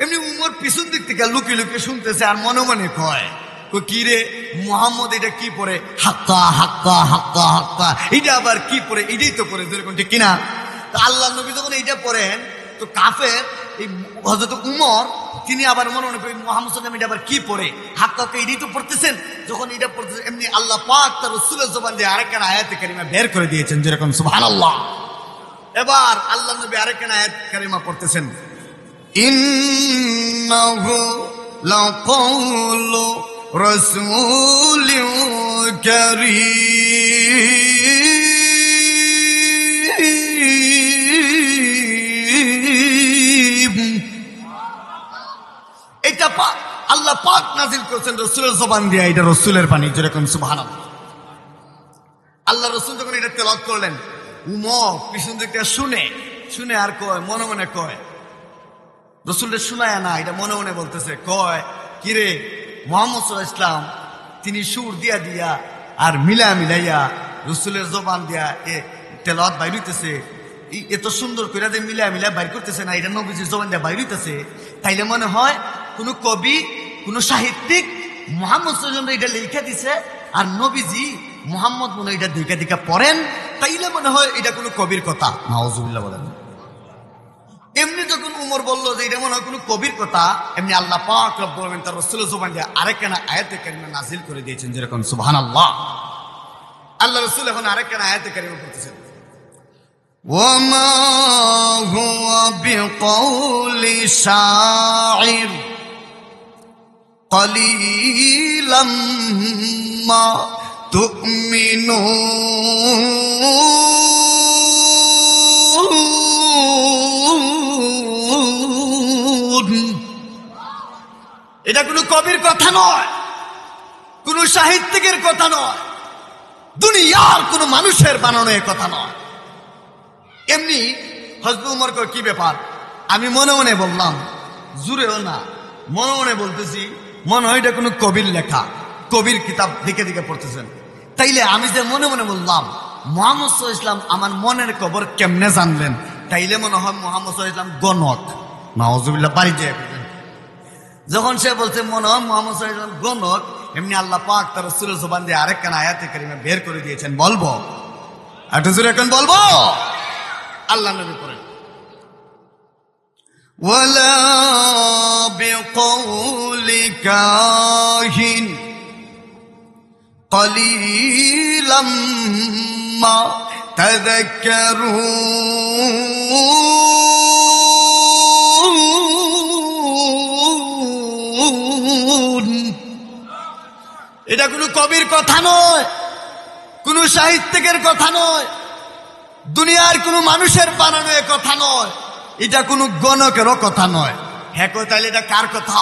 এমনি উমর পিছন দিক থেকে লুকিয়ে লুকিয়ে শুনতেছে আর মনে মনে কয়, কি রে মুহাম্মদ এটা কি পড়ে? হাক্কা হাক্কা হাক্কা হাক্কা, এটা আবার কি পড়ে? এটাই তো পড়ে, যেরকম ঠিক কিনা? তো আল্লাহ নবী যখন এইটা পড়েন, তো কাফের এই হযরত উমর তিনি আবার মনে মনে করেন মুহাম্মদ সাল্লাল্লাহু আলাইহি ওয়াসাল্লাম এটা আবার কি পড়ে? হাক্কাকে এটাই তো পড়তেছেন। যখন এটা পড়তেছেন, এমনি আল্লাহ পাক তার রাসূলের জবান দিয়ে আরেকখানা আয়াতে কারিমা বের করে দিয়েছেন, যেরকম সুবহানাল্লাহ। এবার আল্লাহ নবী আরেকখানা আয়াত কারিমা পড়তেছেন, ইন্নাহু লাকাউলু রাসূলিন কারীম। এটা আল্লাহ পাক নাজিল করেছেন রাসূলের জবান দিয়ে, এটা রাসূলের বাণী, যেরকম সুবহানাল্লাহ। আল্লাহ রাসূল যখন এটা তেলাওয়াত করলেন, উমর পিছন দিকে শুনে আর কয়, মনে মনে কয়, রাসূলকে শুনায় না, এটা মনে মনে বলতেছে, কয় কিরে মুহাম্মদ সাল্লাল্লাহু আলাইহি ওয়াসাল্লাম তিনি সুর দিয়া আর মিলাইয়া রাসূলের জবান দিয়া তেলাওয়াত বাইর হইতেছে, এত সুন্দর করে যে মিলা বাইর করতেছে না, এটা নবীজির জবান দিয়া বাইর হইতেছে। তাইলে মনে হয় কোন কবি, কোন সাহিত্যিক মুহাম্মদ সাল্লাল্লাহু আলাইহি ওয়াসাল্লাম এটা লিখে দিছে, আর নবীজি মুহাম্মদ মনে এটা দিকা পড়েন, তাইলে মনে হয় এটা কোনো কবির কথা। নাউজুবিল্লাহ বলেন। এমনি যখন উমর বলল যে এটা মনে হয় কোনো কবির কথা, এমনি আল্লাহ পাক রব্বুল আলামিন তার রাসূলের জবান দিয়ে আরেকখানা আয়াতে কারিমা নাজিল করে দিয়েছেন, যেরকম সুবহানাল্লাহ। আল্লাহ রাসূল এখন আরেকখানা আয়াতে কারিমা পড়তেছেন, ওয়ামা হুয়া বিকাউলি শাইর কলিলাম মা তুমিনুন। এটা কোনো কবির কথা নয়, কোন সাহিত্যিকের কথা নয়, দুনিয়ার কোন মানুষের বানানো কথা নয়। এমনি হযরত উমর কয়, কি ব্যাপার? আমি মনে মনে বললাম, জুড়েও না, মনে মনে বলতেছি, মনে হয় এটা কোনো কবির লেখা, কবির কিতাব দিকে পড়তেছেন। তাইলে আমি যে মনে মনে বললাম, মুহাম্মদ সাল্লাল্লাহু আলাইহি ওয়াসাল্লাম আমার মনের খবর কেমনে জানলেন? তাইলে মনে হয় মুহাম্মদ সাল্লাল্লাহু আলাইহি ওয়াসাল্লাম গণক। নাউজুবিল্লাহ, বাড়ি যায় যখন সে বলছে মনে হয় মুহাম্মদ সাল্লাল্লাহু আলাইহি ওয়াসাল্লাম গণক, এমনি আল্লাহ পাক তার রাসূলের জবান দিয়ে আরেকখানা আয়াতে কারিমা বের করে দিয়েছেন। বলবো একটু জোরে এখন বলবো, আল্লাহ নবী করেন ওয়ালা বিকাউলি কাহিন قليلا ما تذكرون। এটা কোনো কবির কথা নয়, কোনো সাহিত্যিকের কথা নয়, দুনিয়ার কোনো মানুষের বানানো কথা নয়, এটা কোনো গণকেরও কথা নয়। হ্যাঁ তাহলে এটা কার কথা?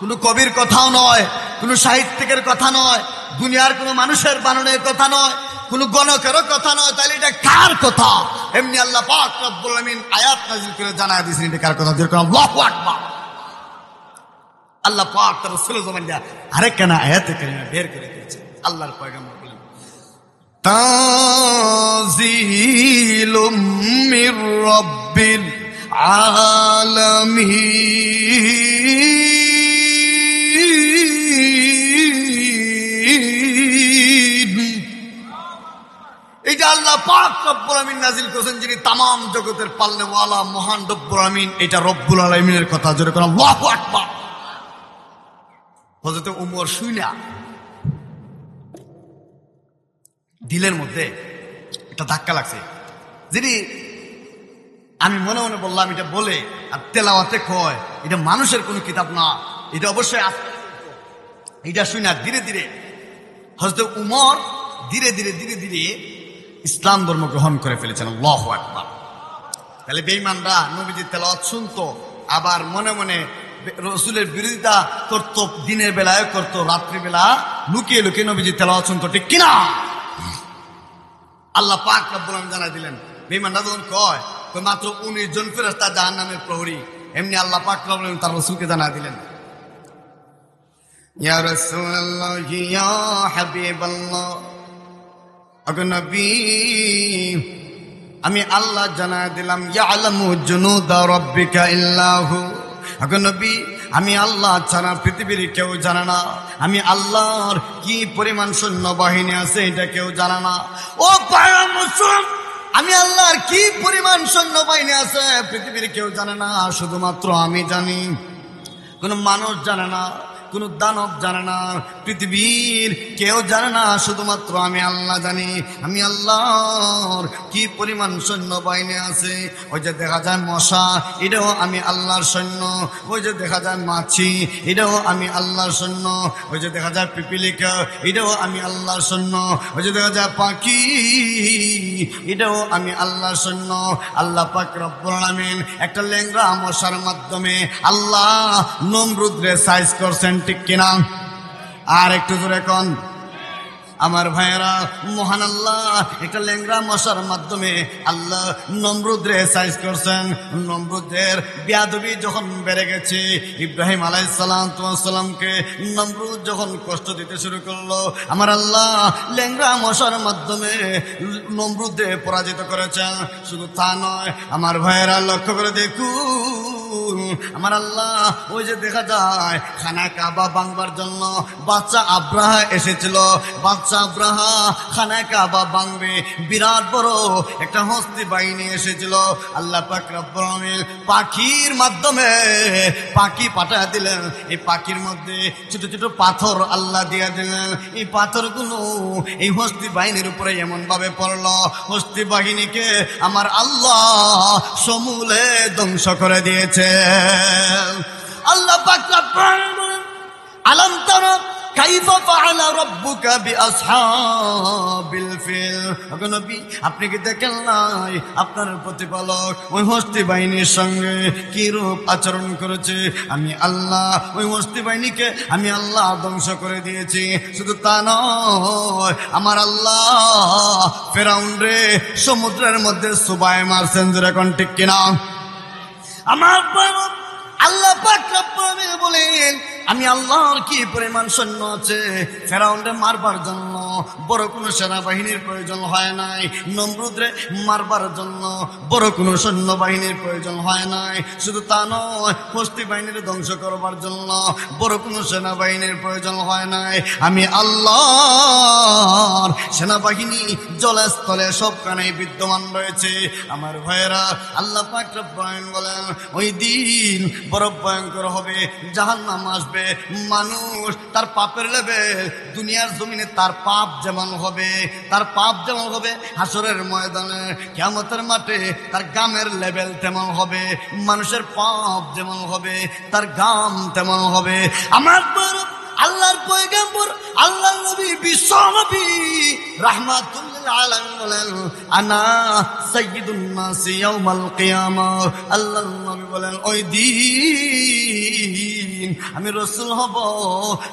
কোনো কবির কথাও নয়, কোনো সাহিত্যিকের কথা নয়, দুনিয়ার কোনো মানুষের বানানোর কথা নয়, কোনো গণকেরও কথা নয়। তাহলে এটা কার কথা? এমনি আল্লাহ পাক রব্বুল আলামিন আয়াত নাযিল করে জানায় দিয়েছেন এটা কার কথা। যেরকম আল্লাহু আকবার, আল্লাহ পাক তার রাসূলের জবান দিয়ে আরেকখানা আয়াতে কারিমা বের করে দিয়েছেন। আল্লাহর পয়গম্বর বলেন তানজিলুম মির রাব্বিল আলামিন। এই যে আল্লাহ পাক রব্বুল আলামিন নাজিল করেছেন, যিনি তামাম জগতের পালনেওয়ালা মহান রব্বুল আলামিন, এটা রব্বুল আলামিনের কথা। জোরে করে আল্লাহু আকবার। হযরত উমর শুইনা দিলের মধ্যে একটা ধাক্কা লাগছে, যিনি আমি মনে মনে বললাম এটা বলে আর তেলাওয়াতে কয় এটা মানুষের কোনো কিতাব না, এটা অবশ্যই এটা শুইনা ধীরে ধীরে হযরত উমর ধীরে ধীরে ধীরে ধীরে ইসলাম ধর্ম গ্রহণ করে ফেলেছেন। আল্লাহু আকবার। তাহলে বেঈমানরা নবীজির তেলাওয়াত শুনতো, আবার মনে মনে রাসূলের বিরোধিতা করতো, দিনের বেলায় করতো, রাত্রিবেলা লুকিয়ে লুকিয়ে নবীজির তেলাওয়াত শুনতো, ঠিক কিনা? আল্লাহ পাক রব্বুল আলামিন জানাই দিলেন, বেঈমানরা যখন কয় মাত্র 19 জন ফেরেশতা জাহান্নামের প্রহরী, এমনি আল্লাহ পাক রব্বুল আলামিন তার রাসূলকে জানাই দিলেন ইয়া রাসূলুল্লাহ ইয়া হাবিবাল্লাহ, ওগো নবী আমি আল্লাহ জানাই দিলাম ইয়ালামু জুনুদা রাব্বিকা ইল্লাহু, ওগো নবী আমি আল্লাহ ছাড়া পৃথিবীর কেউ জানে না, আমি আল্লাহর কি পরিমাণ সৈন্যবাহিনী আছে এটা কেউ জানে না। ও মুসলমান, আমি আল্লাহর কি পরিমাণ সৈন্যবাহিনী আছে পৃথিবীর কেউ জানে না, শুধুমাত্র আমি জানি। কোনো মানুষ জানে না, কোনো দানব জানে না, পৃথিবীর কেউ জানে না, শুধুমাত্র আমি আল্লাহ জানি। আমি আল্লাহর কি পরিমাণ সৈন্যবাহিনী আছে। ওই যে দেখা যায় মশা, এটাও আমি আল্লাহর সৈন্য। ওই যে দেখা যায় মাছি, এটাও আমি আল্লাহর সৈন্য। ওই যে দেখা যায় পিপিলিকা, এটাও আমি আল্লাহর সৈন্য। ওই যে দেখা যায় পাখি, এটাও আমি আল্লাহর সৈন্য। আল্লাহ পাক রব্বুল আলামিন একটা ল্যাংড়া মশার মাধ্যমে আল্লাহ নমরুদরে সাইজ করছেন, ঠিক কিনা? আর একটু জোরে কোন আমার ভাইয়েরা, মহান আল্লাহ একটা ল্যাংড়া মশার মাধ্যমে আল্লাহ নমরুদরে সাইজ করছেন। নমরুদের বেয়াদবি যখন বেড়ে গেছে, ইব্রাহিম আলাইহিস সালামকে নমরুদ যখন কষ্ট দিতে শুরু করলো, আমার আল্লাহ ল্যাংড়া মশার মাধ্যমে নমরুদে পরাজিত করেছেন। শুধু তা নয় আমার ভাইয়েরা, লক্ষ্য করে দেখুন, আমার আল্লাহ ওই যে দেখা যায় খানা কাবা ভাঙবার জন্য বাচ্চা আব্রাহা এসেছিল। বাচ্চা আব্রাহা খানা কাবা ভাঙবে, বিরাট বড় একটা হস্তি বাহিনী এসেছিল। আল্লাহ পাক রব্বুল আলামিন পাখির মাধ্যমে পাখি পাঠিয়ে দিলেন। এই পাখির মধ্যে ছোট ছোট পাথর আল্লাহ দিয়ে দিলেন। এই পাথরগুলো এই হস্তি বাহিনীর উপরে এমন ভাবে পড়লো, হস্তি বাহিনীকে আমার আল্লাহ সমূলে ধ্বংস করে দিয়েছে। আল্লাহ পাক রব্বুল আলামিন আলাম তারা কাইফা ফাআলা রাব্বুকা বিআসহাবিল ফিল, ওগো নবী আপনি কি দেখেন নাই আপনার প্রতিপালক ওই হস্তি বাহিনীর সঙ্গে কি রূপ আচরণ করেছে? আমি আল্লাহ ওই হস্তি বাহিনীকে আমি আল্লাহ ধ্বংস করে দিয়েছি। শুধু তা নয়, আমার আল্লাহ ফেরাউন রে সমুদ্রের মধ্যে সুবাই মারছেন, যেরকম, ঠিক কিনা? আমার আল্লাহ পাক রব্বুল আলামিন বলেন আমি আল্লাহর কি পরিমাণ সৈন্য আছে। ফেরাউনরে মারবার জন্য বড় কোনো সেনাবাহিনীর প্রয়োজন হয় নাই, নমরুদরে মারবার জন্য বড় কোনো সৈন্যবাহিনীর প্রয়োজন হয় নাই। শুধু তা নয়, হস্তি বাহিনীর ধ্বংস করবার জন্য বড় কোনো সেনাবাহিনীর প্রয়োজন হয় নাই। আমি আল্লাহর সেনাবাহিনী জলে স্থলে সবখানেই বিদ্যমান রয়েছে। আমার ভাইয়েরা, আল্লাহ পাক রব্বুল আলামিন বলেন ওই দিন বড় ভয়ঙ্কর হবে, জাহান্নাম আসবে। মানুষ তার পাপের লেভেল, দুনিয়ার জমিনে তার পাপ যেমন হবে, তার পাপ যেমন হবে, হাসরের ময়দানে কিয়ামতের মাঠে তার গামের লেভেল তেমন হবে। মানুষের পাপ যেমন হবে, তার গাম তেমন হবে। আমার আল্লাহর পয়গম্বর, আল্লাহর নবী, বিশ্ব নবী রাহমাতুল লিল আলামিন বলেন আনা সাইয়্যিদুন নাস ইয়াউমাল কিয়ামাহ। আল্লাহর নবী বলেন ওই দিন আমি রাসূল হব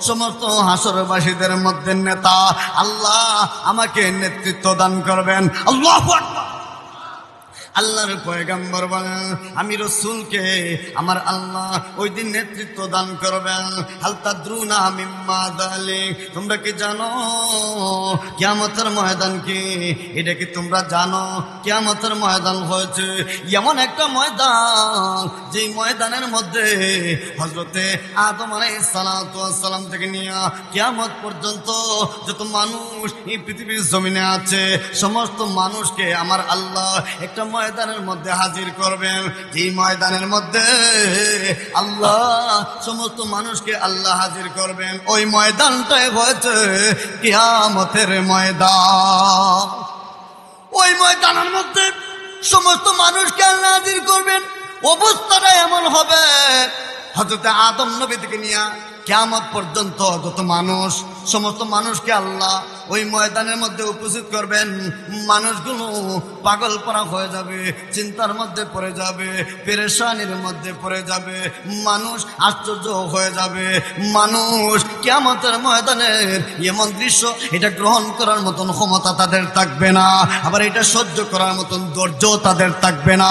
সমস্ত হাসরবাসীদের মধ্যে নেতা। আল্লাহ আমাকে নেতৃত্ব দান করবেন। আল্লাহু আকবার। আল্লাহর পয়গম্বর বলেন আমি রাসূলকে আমার আল্লাহ ওই দিন নেতৃত্ব দান করবেন। হাল তাদরুনা মিম্মা যালিক, তোমরা কি জানো কিয়ামতের ময়দান কি? এটা কি তোমরা জানো কিয়ামতের ময়দান হয়েছে এমন একটা ময়দান, যেই ময়দানের মধ্যে হযরতে আদম আলাইহিস সালাতু ওয়াস সালাম থেকে নিয়ে কিয়ামত পর্যন্ত যত মানুষ এই পৃথিবীর জমিনে আছে, সমস্ত মানুষকে আমার আল্লাহ একটা ময়দানের মধ্যে হাজির করবেন। যে ময়দানের মধ্যে আল্লাহ সমস্ত মানুষকে আল্লাহ হাজির করবেন, ওই ময়দানটাই হয়েছে কিয়ামতের ময়দান। ওই ময়দানের মধ্যে সমস্ত মানুষকে আল্লাহ হাজির করবেন। অবস্থাটা এমন হবে, হযরত আদম নবী থেকে নিয়ে কিয়ামত পর্যন্ত যত মানুষ, সমস্ত মানুষকে আল্লাহ ওই ময়দানের মধ্যে উপস্থিত করবেন। মানুষগুলো পাগল পারা হয়ে যাবে, চিন্তার মধ্যে পড়ে যাবে, পেরেশানির মধ্যে পড়ে যাবে, মানুষ আশ্চর্য হয়ে যাবে। মানুষ কিয়ামতের ময়দানের এমন দৃশ্য, এটা গ্রহণ করার মতন ক্ষমতা তাদের থাকবে না, আবার এটা সহ্য করার মতন ধৈর্য তাদের থাকবে না।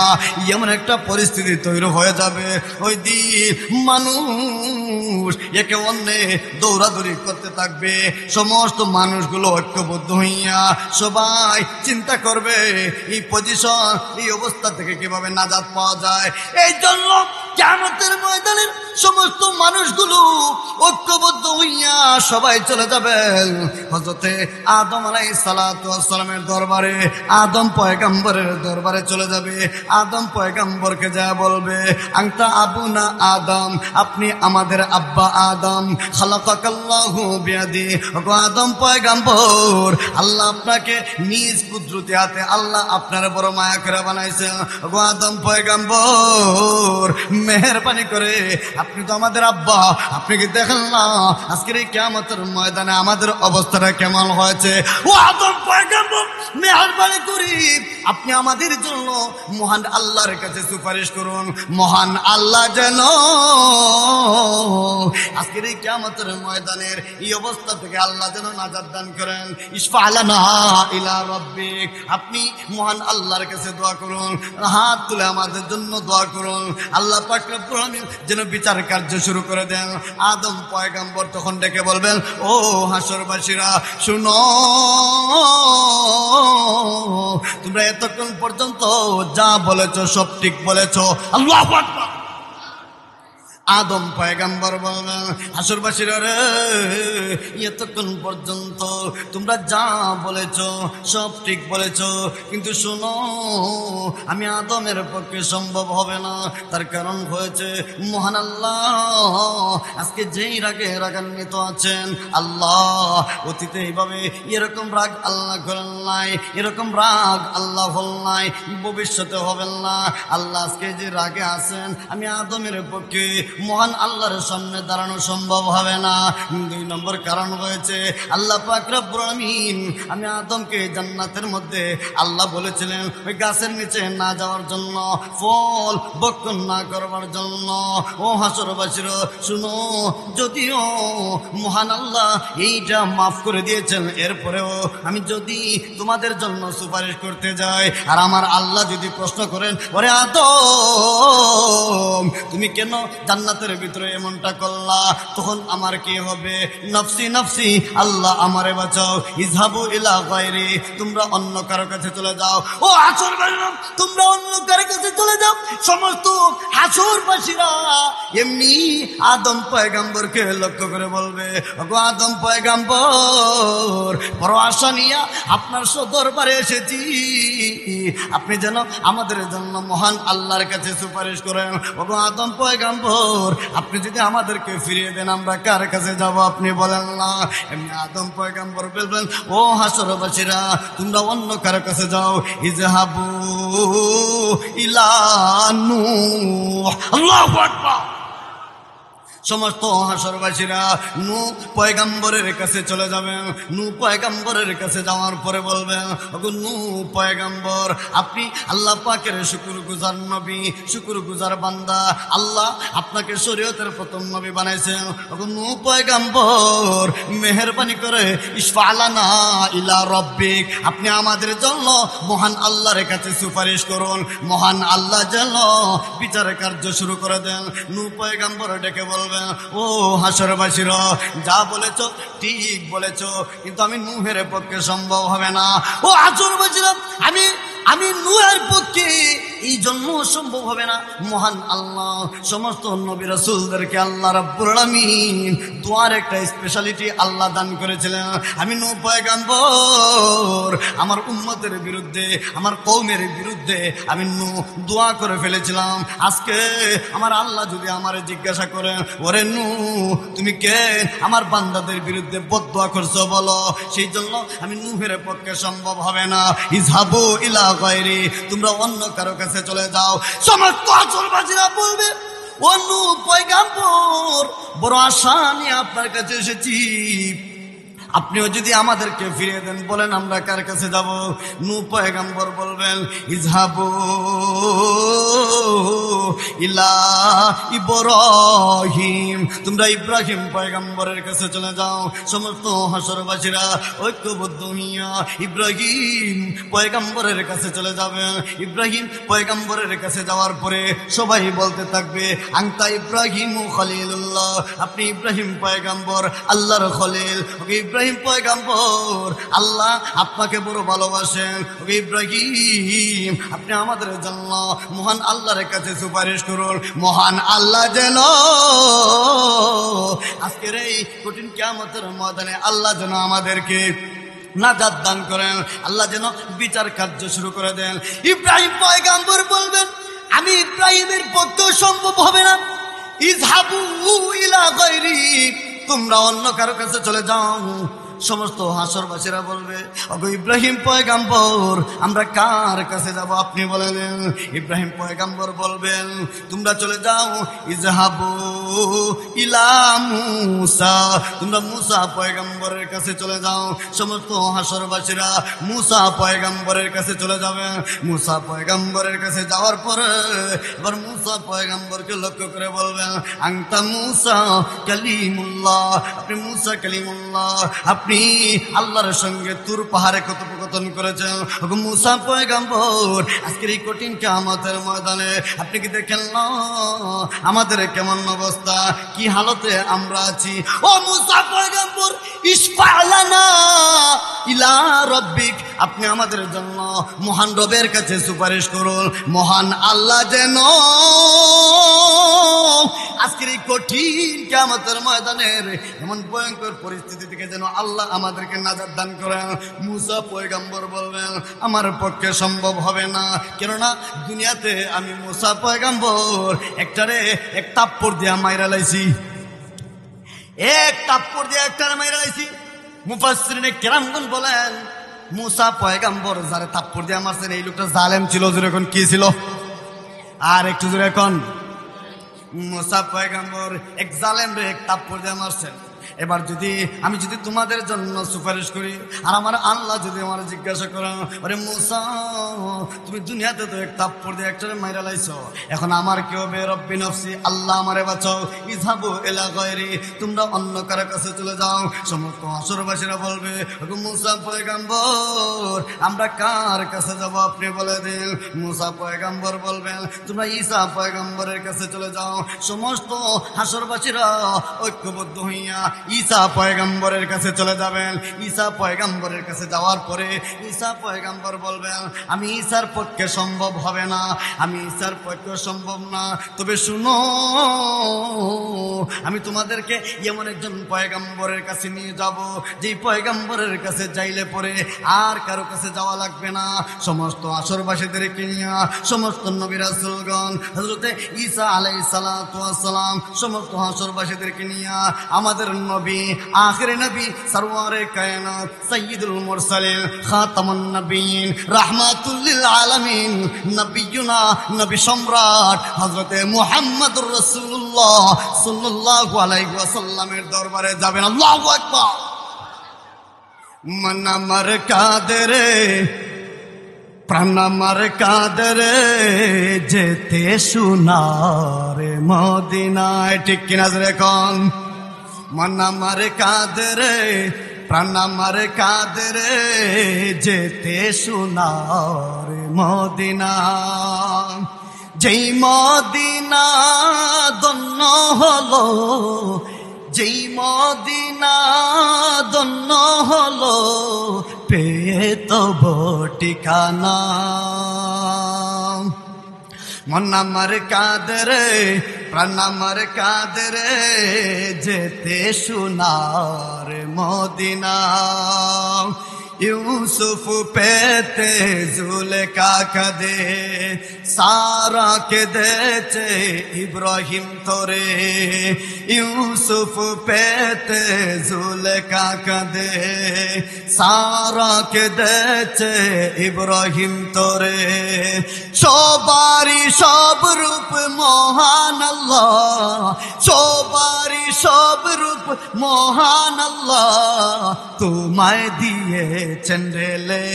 এমন একটা পরিস্থিতি তৈরি হয়ে যাবে। ওই দিন মানুষ একে অন্যে দৌড়াদৌড়ি করতে থাকবে। সমস্ত মানুষগুলো ঐক্যবদ্ধ হইয়া সবাই চিন্তা করবে এই পজিশন, এই অবস্থা থেকে কিভাবে নাজাত পাওয়া যায়। এই জন্য কিয়ামতের ময়দানের সমস্ত মানুষগুলো ঐক্যবদ্ধ হইয়া সবাই চলে যাবেন হযরতে আদম আলাইহিস সালাতু ওয়াস সালামের দরবারে। আদম পয়গম্বরের দরবারে চলে যাবে। আদম পয়গম্বরকে যা বলবে আনতা আবুনা আদম, আপনি আমাদের আব্বা আদম। খালাকাকাল্লাহু বিয়াদি, ওগো আদম পয়গম্বর, আল্লাহ আপনাকে নিজ কুদরতি হাতে আল্লাহ আপনার বড় মায়া করে বানাইছেন। ওগো আদম পয়গম্বর, মেহেরবানি করে আপনি তো আমাদের আব্বা, আপনি কি দেখেন না আজকের এই কিয়ামতের ময়দানে আমাদের অবস্থাটা কেমন হয়েছে? ও আদম পয়গম্বর, মেহেরবানি করি আপনি আমাদের জন্য মহান আল্লাহর কাছে সুপারিশ করুন। মহান আল্লাহ যেন আজকের এই কিয়ামতের ময়দানের এই অবস্থা থেকে আল্লাহ যেন নাজাত দান করেন। ইশফা লানা ইলা রাব্বিক, আপনি মহান আল্লাহর কাছে দোয়া করুন, হাত তুলে আমাদের জন্য দোয়া করুন। আল্লাহ পাক রব্বুল আলামিন যেন বিচার কার্য শুরু করে দেন। আদম পয়গম্বর তখন ডেকে বলবেন ও হাসরবাসীরা শুনো, তোমরা এতক্ষণ পর্যন্ত যা বলেছো সব ঠিক বলেছো। আল্লাহু আকবার। আদম পয়গম্বর বলবেন হাসরবাসীরা রে, এতক্ষণ পর্যন্ত তোমরা যা বলেছো সব ঠিক বলেছো, কিন্তু শোনো আমি আদমের পক্ষে সম্ভব হবে না। তার কারণ হয়েছে মহান আল্লাহ আজকে যেই রাগে রাগান্বিত আছেন, আল্লাহ অতীতে এইভাবে এরকম রাগ আল্লাহ করেন নাই, এরকম রাগ আল্লাহ হল নাই, ভবিষ্যতে হবেন না। আল্লাহ আজকে যে রাগে আছেন, আমি আদমের পক্ষে মহান আল্লাহর সামনে দাঁড়ানো সম্ভব হবে না। 2 নম্বর কারণ হয়েছে আল্লাহ পাক রব্বুল আলামিন আমি আদমকে জান্নাতের মধ্যে আল্লাহ বলেছিলেন ওই গাছের নিচে না যাওয়ার জন্য, ফল ভক্ষণ না করবার জন্য। ও হাসরবাসীর শুনো, যদিও মহান আল্লাহ এইটা মাফ করে দিয়েছেন, এরপরেও আমি যদি তোমাদের জন্য সুপারিশ করতে যাই আর আমার আল্লাহ যদি প্রশ্ন করেন ওরে আদম তুমি কেন জান্নাত জান্নাতের ভিতরে এমনটা করলা, তখন আমার কি হবে? নফসি নফসি, আল্লাহ আমারে বাঁচাও, ইযহাবু ইলা গায়রি, তোমরা অন্য কারো কাছে চলে যাও। ও হাসরবাসীরা, তোমরা অন্য কারো কাছে চলে যাও। সমস্ত হাসরবাসীরা এমনি আদম পয়গম্বরকে লক্ষ্য করে বলবে, ওগো আদম পয়গম্বর, বড় আশা নিয়া আপনার দরবারে এসেছি, আপনি যেন আমাদের জন্য মহান আল্লাহর কাছে সুপারিশ করেন। ওগো আদম পয়গম্বর, আপনি যদি আমাদেরকে ফিরিয়ে দেন আমরা কার কাছে যাব আপনি বলেন না। এমনি আদম পয়গম্বর বলবেন, ও হাসরবাসীরা, তোমরা অন্য কার কাছে যাও, ইযহাবু ইলা নূহ। আল্লাহু আকবার। সমস্ত হাসরবাসীরা নূহ পয়গম্বরের কাছে চলে যাবেন। নূহ পয়গম্বরের কাছে যাওয়ার পরে বলবেন, ওগো নূহ পয়গম্বর, আপনি আল্লাহ পাকের শুকরগুজার নবী, শুকরগুজার বান্দা, আল্লাহ আপনাকে শরীয়তের প্রথম নবী বানাইছেন। ওগো নূহ পয়গম্বর, মেহেরবানি করে ইশফা'লানা ইলা রাব্বিক, আপনি আমাদের জন্য মহান আল্লাহর কাছে সুপারিশ করুন, মহান আল্লাহ যেন বিচার কার্য শুরু করে দেন। নূহ পয়গম্বর ডেকে বলবেন, ও হাসরবাসীরা, যা বলেছ ঠিক বলেছ, কিন্তু আমি নূহের পক্ষে সম্ভব হবে না। ও হাসরবাসীরা, আমি নূহের পক্ষে এই জন্য সম্ভব হবে না। মহান আল্লাহ সমস্ত নবী রাসূলদেরকে আল্লাহ রাব্বুল আলামিন দোয়ার একটা স্পেশালিটি আল্লাহ দান করেছিলেন। আমি নূহ পয়গম্বর আমার উম্মতের বিরুদ্ধে, আমার কওমের বিরুদ্ধে আমি নূহ দোয়া করে ফেলেছিলাম। আজকে আমার আল্লাহ যদি আমারে জিজ্ঞাসা করেন, ওরে নূহ, তুমি কে আমার বান্দাদের বিরুদ্ধে বদদোয়া করছো বলো, সেই জন্য আমি নূহের পক্ষে সম্ভব হবে না। ইযহাবু ইলা গায়রি, তোমরা অন্য কারো কাছে চলে যাও। সমস্ত হাসরবাসীরা বলবে, ও নূহ পয়গম্বর, বড় আশা নিয়ে আপনার কাছে এসেছি, আপনিও যদি আমাদেরকে ফিরিয়ে দেন বলেন আমরা কার কাছে যাব? নূহ পয়গম্বর বলবেন, ইযহাবু ইলা ইব্রাহিম, তোমরা ইব্রাহিম পয়গম্বরের কাছে চলে যাও। সমস্ত হাসরবাসীরা ঐক্যবদ্ধ হইয়া ইব্রাহিম পয়গম্বরের কাছে চলে যাবে। ইব্রাহিম পয়গম্বরের কাছে যাওয়ার পরে সবাই বলতে থাকবে, আনতা ইব্রাহিম খলিলুল্লাহ, আপনি ইব্রাহিম পয়গম্বর, আল্লাহর খলিল। ওকে ইব্রাহিম পয়গম্বর, আল্লাহ আপনাকে বড় ভালোবাসেন। ওকে ইব্রাহিম, আপনি আমাদের জন্য মহান আল্লাহর কাছে সুপারিশ করুন, মহান আল্লাহ যেন আজকের এই কঠিন কিয়ামতের ময়দানে আল্লাহ যেন আমাদেরকে নাজাত দান করেন, আল্লাহ যেন বিচার কার্য শুরু করে দেন। ইব্রাহিম পয়গম্বর বলবেন, আমি ইব্রাহিমের পক্ষে সম্ভব হবে না। ইযহাবু ইলা গায়রি, তোমরা অন্য কারো কাছে চলে যাও। সমস্ত হাসরবাসীরা বলবে, ওগো ইব্রাহিম পয়গম্বর, আমরা কার কাছে যাব আপনি বলেন। ইব্রাহিম পয়গম্বর বলবেন, তোমরা চলে যাও, ইযহাবু ইলা মূসা, তোমরা মূসা পয়গম্বরের কাছে চলে যাও। সমস্ত হাসরবাসীরা মূসা পয়গম্বরের কাছে চলে যাবে। মূসা পয়গম্বরের কাছে যাওয়ার পরে এবার মূসা পয়গম্বরকে লক্ষ্য করে বলবেন, আনতা মূসা কালিমুল্লাহ, আপনি মূসা কালিমুল্লাহ, আপনি আল্লাহর সঙ্গে তুর পাহাড়ে কথোপকথন করেছেন। ওগো মূসা পয়গম্বর, আজকের এই কঠিন কিয়ামতের ময়দানে আপনি কি দেখেন না আমাদের কেমন অবস্থা, কি হালতে আমরা আছি। ও মূসা পয়গম্বর, ইশফা'লানা ইলা রাব্বিক, আপনি আমাদের জন্য মহান রবের কাছে সুপারিশ করুন, মহান আল্লাহ যেন আজকের এই কঠিন কিয়ামতের ময়দানের এমন ভয়ঙ্কর পরিস্থিতি থেকে যেন আল্লাহ আমাদেরকে নাজাত দান করেন। মূসা পয়গম্বর বলবেন, আমার পক্ষে সম্ভব হবে না, কেননা দুনিয়াতে আমি মূসা পয়গম্বর একটারে এক তাপ্পড় দিয়া মাইরা লাইছি, এক তাপ্পড় দিয়ে একটারে মাইরা লাইছি। মুফাসসিরিনে কেরামগণ বলেন, মূসা পয়গম্বর যারে তাপ্পড় দিয়ে মারছেন এই লোকটা জালেম ছিল। জোরে এখন কি ছিল? আর একটু জোরে এখন। মূসা পয়গম্বর এক জালেম রে এক তাপ্পড় দিয়ে মারছেন। এবার আমি যদি তোমাদের জন্য সুপারিশ করি, আর আমার আল্লাহ যদি আমার জিজ্ঞাসা করে, আরে মুসা তুমি দুনিয়াতে তো এক তাপ্পড় দিয়ে একটা মাইরা লাইছো, এখন আমার কি হবে? রব্বি নফসি, আল্লাহ আমারে বাঁচাও, ইযহাবু ইলা গায়রি, তোমরা অন্য কারো কাছে চলে যাও। সমস্ত আসরবাসীরা বলবে, মুসা পয়গম্বর আমরা কার কাছে যাব আপনি বলে দিন। মুসা পয়গম্বর বলবেন, তোমরা ঈসা পয়গম্বরের কাছে চলে যাও। সমস্ত হাসরবাসীরা ঐক্যবদ্ধ হইয়া ঈসা পয়গম্বরের কাছে চলে যাবেন। ঈসা পয়গম্বরের কাছে যাওয়ার পরে ঈসা পয়গম্বর বলবেন, আমি ঈসার পক্ষে সম্ভব হবে না, আমি ঈসার পক্ষে সম্ভব না, তবে শুনো আমি তোমাদেরকে এমন একজন পয়গম্বরের কাছে নিয়ে যাব, যেই পয়গম্বরের কাছে যাইলে পরে আর কারো কাছে যাওয়া লাগবে না। সমস্ত আসরবাসীদেরকে নিয়ে সমস্ত নবী রাসূলগণ হযরতে ঈসা আলাইহিস সালাতু ওয়াস সালাম সমস্ত আসরবাসীদেরকে নিয়ে আমাদের নবী, আখির নবী, সরওয়ারে কায়নাত, সাইয়্যিদুল মুরসালিন, খাতামুন নবিয়্যিন, রাহমাতুল লিল আলামিন, নবিয়ুনা, নবী সম্রাট হযরতে মুহাম্মদুর রাসূলুল্লাহ সাল্লাল্লাহু আলাইহি ওয়াসাল্লামের দরবারে যাবেন। আল্লাহু আকবার। মন আমার কাদরে, প্রাণ আমার কাদরে, যেতে সোনার মদিনায়। ঠিক কিনা জোরে কোন? মন আমার কাদরে, প্রাণ আমার কাদরে, যেতে সোনার মদিনা। যেই মদিনা ধন্য হলো, যেই মদিনা ধন্য হলো, পেয়ে তব ঠিকানা। মন আমার কাদরে, প্রাণ আমার কাদরে, যেতে সোনার মদিনা। ইউসুফ পেতে জুলেখা কাঁদে, সারা কেঁদেছে ইব্রাহিম তোরে। ইউসুফ পেতে জুলেখা কাঁদে, সারা কেঁদেছে ইব্রাহিম তোরে। সবারই সব রূপ মহান আল্লাহ, সবারই সব রূপ মহান আল্লাহ, তোমায় দিয়েছেন রেলে।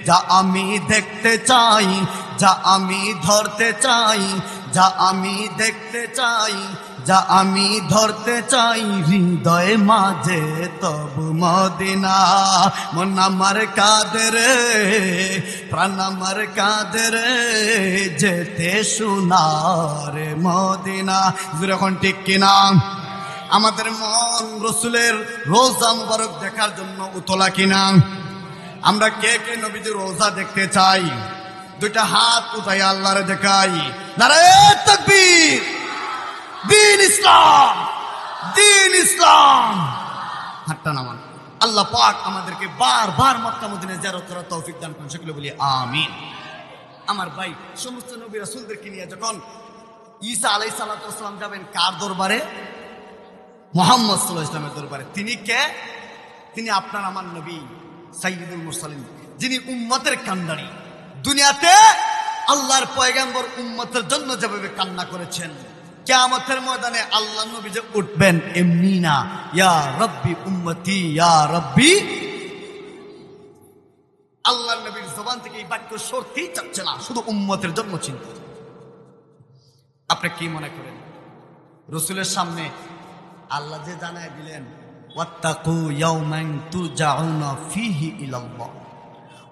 যা আমি দেখতে চাই, যা আমি ধরতে চাই, যা আমি দেখতে চাই, যা আমি ধরতে চাই, হৃদয় মাঝে তবু মদিনা। মন আমার কাদরে, প্রাণ আমার কাদরে, যেতে সোনার মদিনা। যখন ঠিক কিনা? আমাদের মন রসুলের রোজা মুবারক দেখার জন্য উতলা কিনা? আমরা কে কে নবীজির রোজা দেখতে চাই? দুইটা হাত উঠাই আল্লাহরে দেখাই। নারায়ে তাকবীর। দিন ইসলাম, দিন ইসলাম। হাতটা নামান। আল্লাহ পাক আমাদেরকে বারবার মক্কা মদিনা জিয়ারত করার তৌফিক দান করুন, সকলে বলি আমিন। আমার ভাই, সমস্ত নবী রাসূলদেরকে নিয়ে যখন ঈসা আলাইহিস সালাতু ওয়াস সালাম যাবেন কার দরবারে? মুহাম্মদ সাল্লাল্লাহু আলাইহি ওয়াসাল্লামের দরবারে। তিনি কে? তিনি আপনার আমার নবী, সাইয়্যিদুল মুরসালিন, যিনি উম্মতের কান্ডারি। দুনিয়াতে আল্লাহর পয়গম্বর উম্মতের জন্য যেভাবে কান্না করেছেন, কিয়ামতের ময়দানে আল্লাহর নবী যে উঠবেন এমনি না, ইয়া রাব্বি উম্মতি, ইয়া রাব্বি। আল্লাহর নবীর জবান থেকে এই বাক্য সরতেই চাচ্ছে না, শুধু উম্মতের জন্য চিন্তা। আপনি কি মনে করেন রাসূলের সামনে আল্লাহ যে জানায় দিলেন, ওয়াত্তাকু ইয়াওমান তুরজাউনা ফীহি ইলাল্লাহ,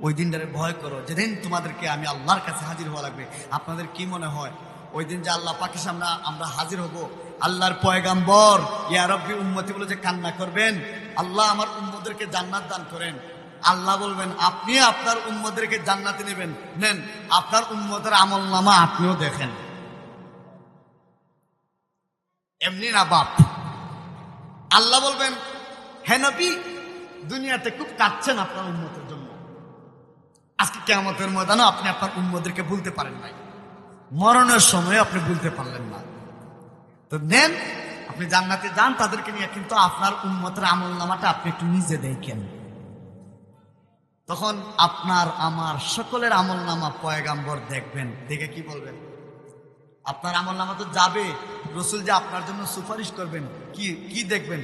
ওই দিনটারে ভয় করো, যেদিন তোমাদেরকে আমি আল্লাহর কাছে হাজির হওয়া লাগবে। আপনাদের কি মনে হয় ওই দিন যে আল্লাহ পাকের সামনে আমরা হাজির হব, আল্লাহর পয়গম্বর ইয়া রাব্বি উম্মতি বলে যে কান্না করবেন, আল্লাহ আমার উম্মতদেরকে জান্নাত দান করেন, আল্লাহ বলবেন আপনি আপনার উম্মতদেরকে জান্নাতে নেবেন, নেন আপনার উম্মতের আমলনামা আপনিও দেখেন। এমনি না বাপ। আল্লাহ বলবেন, হে নবী, দুনিয়াতে খুব কাঁদছেন আপনার উম্মতের জন্য, আজকে কিয়ামতের ময়দানে আপনি আপনার উম্মতদেরকে ভুলতে পারেন নাই, মরণের সময় আপনি ভুলতে পারলেন না, তো নেন আপনি জান্নাতে যান তাদেরকে নিয়ে, কিন্তু আপনার উম্মতের আমলনামাটা আপনি একটু নিজে দেখেন। তখন আপনার আমার সকলের আমলনামা পয়গম্বর দেখবেন, দেখে কি বলবেন? আপনার আমলনামা তো যাবে, রাসূল যে আপনার জন্য সুপারিশ করবেন, কি কি দেখবেন?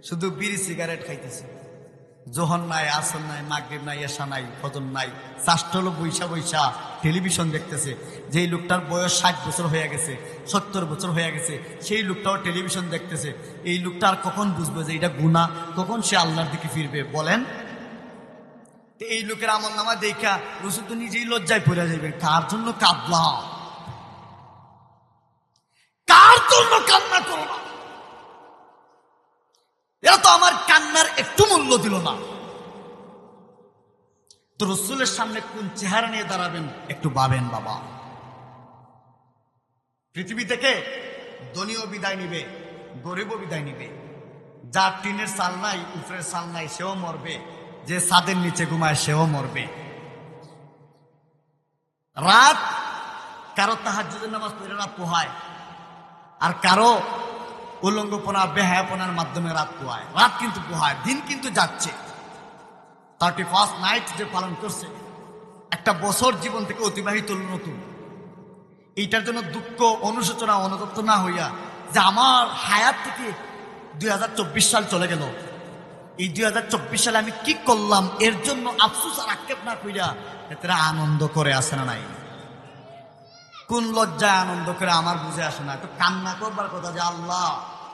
শুধু বিড়ি সিগারেট খাইতেছে। জোহর নাই, আসর নাই, মাগরিব নাই, এশা নাই, ফজর নাই, চাষটা হলো বৈশা বৈশা টেলিভিশন দেখতেছে। যেই লোকটার বয়স 60 বছর হয়ে গেছে, 70 বছর হয়ে গেছে, সেই লোকটাও টেলিভিশন দেখতেছে। এই লোকটা আর কখন বুঝবে যে এটা গুনাহ, কখন সে আল্লাহর দিকে ফিরবে বলেন? এই লোকের আমল নামা দেখা রসুল তো নিজেই লজ্জায় পড়ে যাবে। কার জন্য কাঁদলাম, কার জন্য কান্না করলাম? এরা তো আমার কান্নার একটু মূল্য দিল না। তো রসুলের সামনে কোন চেহারা নিয়ে দাঁড়াবেন একটু ভাবেন বাবা। পৃথিবী থেকে ধনীও বিদায় নিবে, গরিবও বিদায় নিবে। যার টিনের চাল নাই, উপরের চাল নাই, সেও মরবে। যে ছাদের নিচে ঘুমায় সেও মরবে। রাত কারো তাহাজ্জুদের নামাজ পড়ে রাত পোহায়, আর কারো উলঙ্গপনা বেহায়াপনার মাধ্যমে রাত পোহায়। রাত কিন্তু পোহায়, দিন কিন্তু যাচ্ছে। 31st নাইট যে পালন করছে, একটা বছর জীবন থেকে অতিবাহিত নতুন। এইটার জন্য দুঃখ, অনুশোচনা, অনুতপ্ত না হইয়া যে আমার হায়াত থেকে 2024 সাল চলে গেল, এই 2024 সালে আমি কি করলাম, এর জন্য আফসোস আর আক্ষেপ না কইরা এতে আনন্দ করে আসে না নাই? কোন লজ্জায় আনন্দ করে আমার বুঝে আসে না। তো কান্না করবার কথা যে আল্লাহ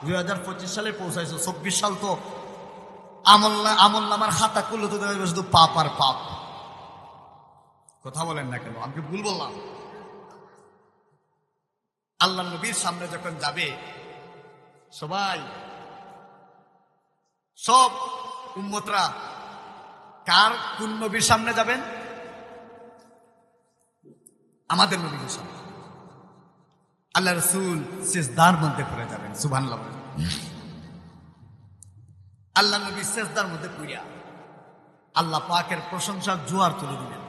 2025 সালে পৌঁছাইছো, 24 সাল তো আমল নামার খাতা করলে তো শুধু পাপ আর পাপ। কথা বলেন না কেন? আমি কি ভুল বললাম? আল্লাহ নবীর সামনে যখন যাবে সবাই, সব উম্মতরা কার কোন নবীর সামনে যাবেন? আমাদের নবীর সামনে। আল্লাহ রাসূল সিজদার মধ্যে পড়ে যাবেন। সুবহানাল্লাহ। আল্লাহ নবী সিজদার মধ্যে পড়িয়া আল্লাহ পাকের প্রশংসার জোয়ার তুলে দিলেন।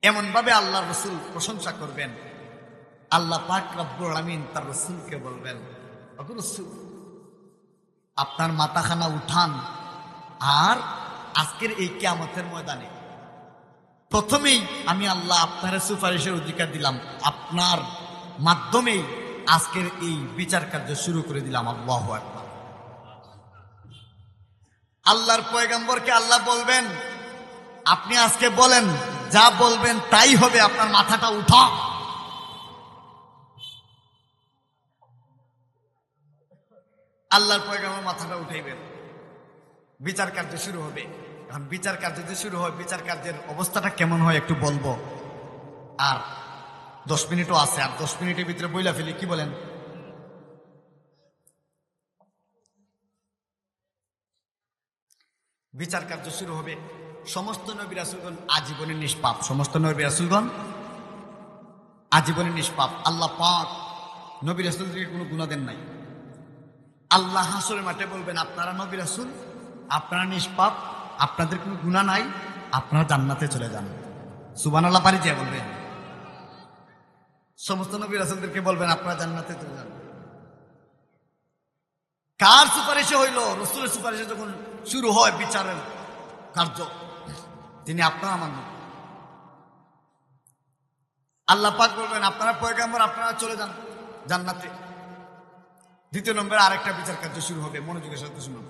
এমন ভাবে আল্লাহ রাসূল প্রশংসা করবেন, আল্লাহ পাক রব্বুল আলামিন তার রাসূলকে বলবেন, ওগো রাসূল, আপনার মাথাখানা উঠান, আর আজকের এই কিয়ামতের ময়দানে প্রথমেই আমি আল্লাহ আপনার সুপারিশের অধিকার দিলাম, আপনার মাধ্যমেই আজকের এই বিচার কার্য শুরু করে দিলাম। আল্লাহু আকবার। আল্লাহর পয়গম্বরকে আল্লাহ বলবেন, আপনি আজকে বলেন, যা বলবেন তাই হবে, আপনার মাথাটা উঠা। আল্লাহর পয়গম্বর মাথাটা উঠাইবেন, বিচার কার্য শুরু হবে। এখন বিচার কার্য যে শুরু হয়, বিচার কার্যের অবস্থাটা কেমন হয় একটু বলবো। আর 10 মিনিটও আছে, আর 10 মিনিটের ভিতরে বইলা ফেলি, কি বলেন? বিচার কার্য শুরু হবে। সমস্ত নবী রাসূলগণ আজীবনের নিষ্পাপ, সমস্ত নবী রাসূলগণ আজীবনের নিষ্পাপ। আল্লাহ পাক নবী রাসূলদেরকে কোনো গুনাহ দেন নাই। আল্লাহ হাসরের মাঠে বলবেন, আপনারা নবী রাসূল, আপনারা নিষ্পাপ, আপনাদের কোনো গুনাহ নাই, আপনারা জান্নাতে চলে যান। সুবহানাল্লাহ পারি যে বলবেন। সমস্ত নবী রাসূলদেরকে বলবেন, আপনারা জান্নাতে চলে যান। কার সুপারিশে হইল? রাসূলের সুপারিশে যখন শুরু হয় বিচারের কার্য, তিনি আপনারা মানবেন। আল্লাহ পাক বলবেন, আপনারা পয়গম্বর, আপনারা চলে যান জান্নাতে। দ্বিতীয় নম্বরে আরেকটা বিচার কার্য শুরু হবে, মনোযোগের সাথে শুনুন।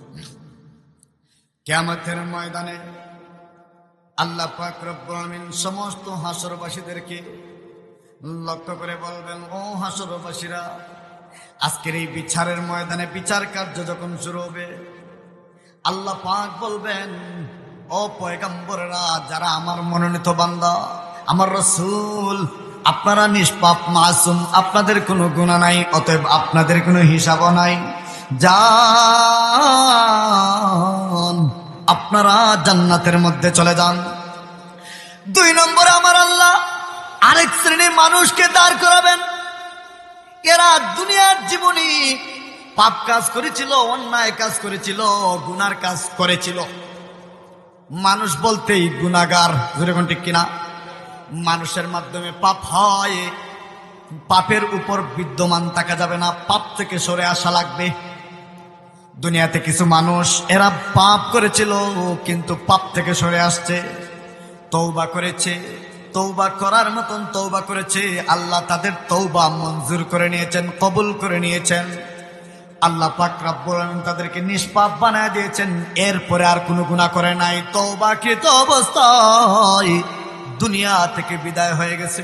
কিয়ামতের ময়দানে আল্লাহ পাক রব্বুল আলামিন সমস্ত হাসরবাসীদেরকে লক্ষ্য করে বলবেন, ও হাসরবাসীরা, আজকের এই বিচারের ময়দানে বিচার কার্য যখন শুরু হবে, আল্লাহ পাক বলবেন, ও পয়গম্বরেরা, যারা আমার মনোনীত বান্দা, আমার রাসূল, আপনারা নিষ্পাপ, মাসুম, আপনাদের কোনো গুনাহ নাই, অতএব আপনাদের কোনো হিসাবও নাই, যান, আপনারা জান্নাতের মধ্যে চলে যান। 2 নম্বরে আমার আল্লাহ আরেক শ্রেণীর মানুষকে দাঁড় করাবেন। এরা দুনিয়ার জীবনে পাপ কাজ করেছিল, অন্যায় কাজ করেছিল, গুনার কাজ করেছিল। মানুষ বলতেই গুনাহগার, যেরকম ঠিক কিনা? মানুষের মাধ্যমে পাপ হয়, পাপের উপর বিদ্যমান থাকা যাবে না, পাপ থেকে সরে আসা লাগবে। দুনিয়াতে কিছু মানুষ এরা পাপ করেছিল, কিন্তু পাপ থেকে সরে আসছে, তওবা করেছে, তওবা করার মতন তওবা করেছে, আল্লাহ তাদের তওবা মঞ্জুর করে নিয়েছেন, কবুল করে নিয়েছেন। আল্লাহ পাক রব্বুল আলামিন তাদেরকে নিষ্পাপ বানায় দিয়েছেন। এরপরে আর কোনো গুনাহ করে নাই, তওবাকৃত অবস্থায় দুনিয়া থেকে বিদায় হয়ে গেছে।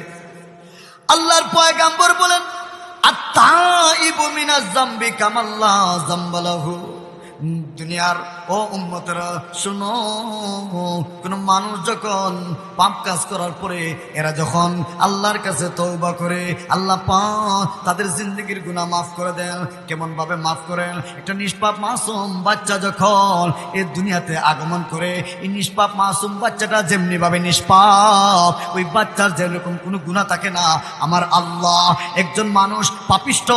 আল্লাহর পয়গম্বর বলেন, আত-তাইবু মিনাজ যামবি কামাল্লা যামবা লাহু। দুনিয়ার ও উম্মতেরা শুনো, কোন মানুষ যখন পাপ কাজ করার পরে এরা যখন আল্লাহর কাছে তওবা করে, আল্লাহ পাক তাদের জিন্দেগির গুনাহ মাফ করে দেন। কেমন ভাবে মাফ করেন? একটা নিষ্পাপ মাসুম বাচ্চা যখন এই দুনিয়াতে আগমন করে, এই নিষ্পাপ মাসুম বাচ্চাটা যেমনি ভাবে নিষ্পাপ, ওই বাচ্চার যেরকম কোনো গুনাহ থাকে না, আমার আল্লাহ একজন মানুষ পাপিষ্ঠ,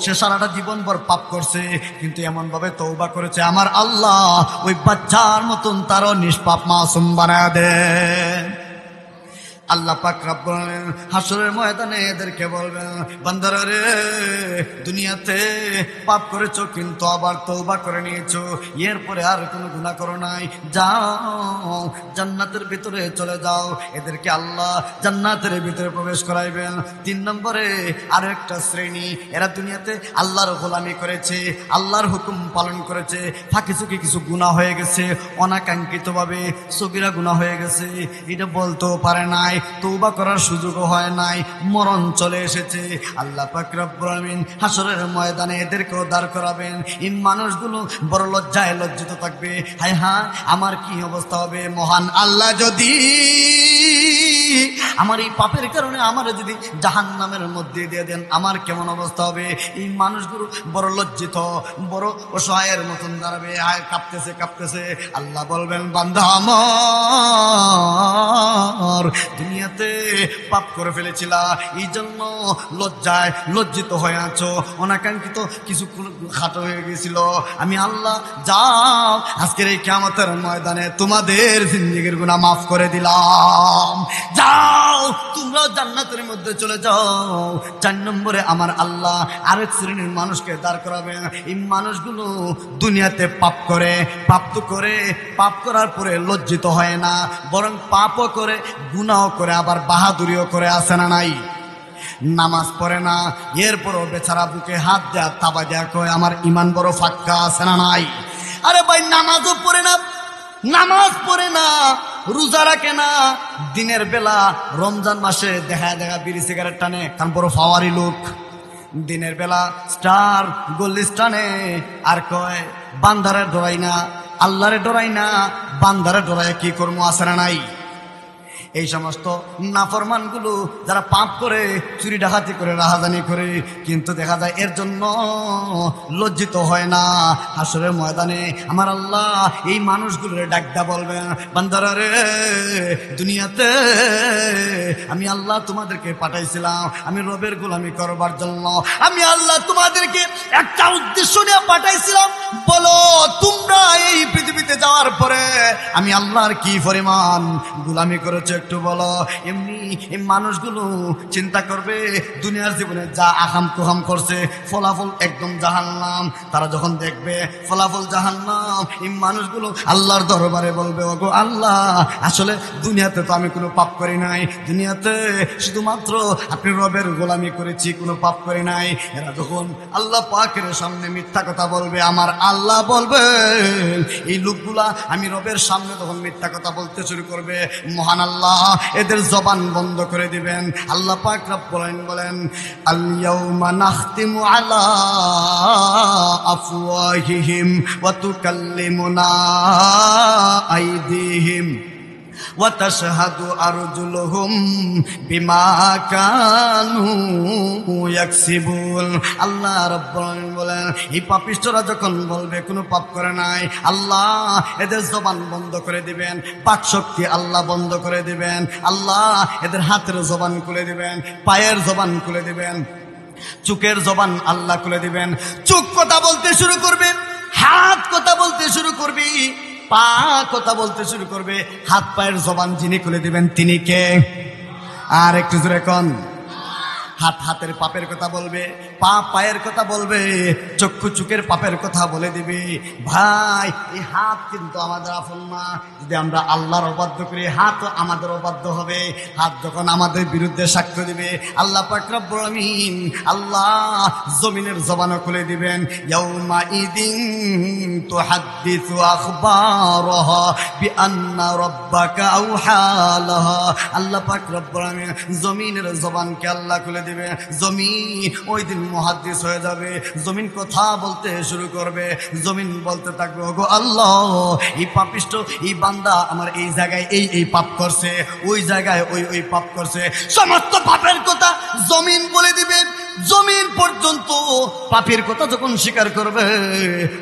সে সারাটা জীবনভর পাপ করছে, কিন্তু এমন ভাবে তওবা করেছে, আমার আল্লাহ ওই বাচ্চার মতন তারও নিষ্পাপ মাসুম বানায় দেন। আল্লাহ পাক রব্বুল আলামিন হাসরের ময়দানে এদেরকে বলবেন, বান্দারা রে, দুনিয়াতে পাপ করেছো কিন্তু আবার তওবা করে নিয়েছো, এরপরে আর কোনো গুনাহ করো নাই, যাও জান্নাতের ভিতরে চলে যাও। এদেরকে আল্লাহ জান্নাতের ভিতরে প্রবেশ করাইবেন। 3 নম্বরে আরো একটা শ্রেণী, এরা দুনিয়াতে আল্লাহর গোলামি করেছে, আল্লাহর হুকুম পালন করেছে, ফাঁকি চুকি কিছু গুনাহ হয়ে গেছে, অনাকাঙ্ক্ষিতভাবে সগীরা গুনাহ হয়ে গেছে, এটা বলতেও পারে নাই, তওবা করার সুযোগও হয় নাই, মরণ চলে এসেছে। আল্লাহ পাক রব্বুল আলামিন হাসরের ময়দানে এদেরকেও দাঁড় করাবেন। এই মানুষগুলো বড় লজ্জায় লজ্জিত থাকবে, হায় হায় আমার কি অবস্থা হবে, মহান আল্লাহ যদি আমার এই পাপের কারণে আমার যদি জাহান্নামের মধ্যে দিয়ে দেন, আমার কেমন অবস্থা হবে। এই মানুষগুলো বড় লজ্জিত, বড় অসহায়ের মতন দাঁড়াবে, আয় কাঁপতেছে কাঁপতেছে। আল্লাহ বলবেন, বান্দা আমার, দুনিয়াতে পাপ করে ফেলেছিলা, এই জন্য লজ্জায় লজ্জিত হয়ে আছো, অনাকাঙ্ক্ষিত কিছু খাটো হয়ে গেছিল, আমি আল্লাহ যাও আজকের এই কিয়ামতের ময়দানে তোমাদের জিন্দেগির গুনাহ মাফ করে দিলাম, যাও তোমরাও জান্নাতের মধ্যে চলে যাও। 4 নম্বরে আমার আল্লাহ আরেক শ্রেণীর মানুষকে দাঁড় করাবেন। এই মানুষগুলো দুনিয়াতে পাপ করে, পাপ তো করে, পাপ করার পরে লজ্জিত হয় না, বরং পাপও করে, গুনাহ করে, আবার বাহাদুরিও করে, আসে না নাই? নামাজ পড়ে না, এরপরও বেচারা বুকে হাত দেয়া তাবা দেয়া কয় আমার ইমান বড় ফাক্কা, আছে না নাই? আরে ভাই, নামাজও পড়ে না, নামাজ পড়ে না, রোজা রাখে না, দিনের বেলা রমজান মাসে দেখা দেখা বিড়ি সিগারেট টানে, কারণ বড় ফাওয়ারি লোক, দিনের বেলা স্টার গোল্ডিস টানে, আর কয় বান্দারে ডরাই না, আল্লাহরে ডরাই না, বান্দারে ডরাই কি করবো, আছে না নাই? এই সমস্ত নাফরমানগুলো যারা পাপ করে, চুরি ডাকাতি করে, রাহাজানি করে, কিন্তু দেখা যায় এর জন্য লজ্জিত হয় না, হাসরের ময়দানে আমার আল্লাহ এই মানুষগুলোর ডাকদা বলবেন, বান্দারা রে, দুনিয়াতে আমি আল্লাহ তোমাদেরকে পাঠাইছিলাম, আমি রবের গোলামি করবার জন্য, আমি আল্লাহ তোমাদেরকে একটা উদ্দেশ্য নিয়ে পাঠাইছিলাম, বলো তোমরা এই পৃথিবীতে যাওয়ার পরে আমি আল্লাহর কি পরিমাণ গোলামি করেছো, একটু বলো। এমনি এই মানুষগুলো চিন্তা করবে, দুনিয়ার জীবনে যা আহাম কুহাম করছে, ফলাফল একদম জাহান্নাম। তারা যখন দেখবে ফলাফল জাহান্নাম, এই মানুষগুলো আল্লাহর দরবারে বলবে, ওগো আল্লাহ, আসলে দুনিয়াতে তো আমি কোনো পাপ করি নাই, দুনিয়াতে শুধুমাত্র আপনি রবের গোলামি করেছি, কোনো পাপ করি নাই। এরা যখন আল্লাহ পাকের সামনে মিথ্যা কথা বলবে, আমার আল্লাহ বলবে এই লোকগুলা আমি রবের সামনে তখন মিথ্যা কথা বলতে শুরু করবে, মহান আল্লাহ এদের জবান বন্ধ করে দিবেন। আল্লাহ পাক রব্বুল আলামিন বলেন, আল ইয়াউমা নাখতিমু আলা আফওয়াহিহিম ওয়া তুকাল্লিমুনা আইদিহিম ওয়া তাশহাদু আরজুলুহুম বিমা কানু ইয়াকসিবুন। আল্লাহ রাব্বুল আলামিন বলেন, এই পাপিষ্ঠরা যখন বলবে কোনো পাপ করে নাই, আল্লাহ এদের জবান বন্ধ করে দিবেন, বাক শক্তি আল্লাহ বন্ধ করে দিবেন, আল্লাহ এদের হাতের জবান খুলে দিবেন, পায়ের জবান খুলে দিবেন, চোখের জবান আল্লাহ খুলে দিবেন। চোখ কথা বলতে শুরু করবে, হাত কথা বলতে শুরু করবে, পা কথা বলতে শুরু করবে। হাত পায়ের জবান যিনি খুলে দিবেন তিনি কে? আর একটু জোরে কোন। হাত হাতের পাপের কথা বলবে, পা পায়ের কথা বলবে, চক্ষু চোখের পাপের কথা বলে দিবে। ভাই, এই হাত কিন্তু আমাদের আপন না। যদি আমরা আল্লাহর অবাধ্য করি, হাত আমাদের অবাধ্য হবে। হাত যখন আমাদের বিরুদ্ধে সাক্ষ্য দিবে, আল্লাহ পাক রব্বুল আমিন আল্লাহ জমিনের জবানও খুলে দিবেন। ইয়াউমা ইদিন তুহাদ্দিসু আখবারাহা বিআন্না রাব্বাকা আওহা লাহা। আল্লাহ পাক রব্বুল আমিন জমিনের জবানকে আল্লাহ খুলে দিবে। জমিন ওই দিন মুহাদ্দিস হয়ে যাবে। জমিন কথা বলতে শুরু করবে। জমিন বলতে থাকবে, ওগো আল্লাহ, এই পাপিষ্ট এই বান্দা আমার এই জায়গায় এই পাপ করছে, ওই জায়গায় ওই পাপ করছে। সমস্ত পাপের কথা জমিন বলে দিবে। জমিন পর্যন্ত পাপের কথা যখন স্বীকার করবে,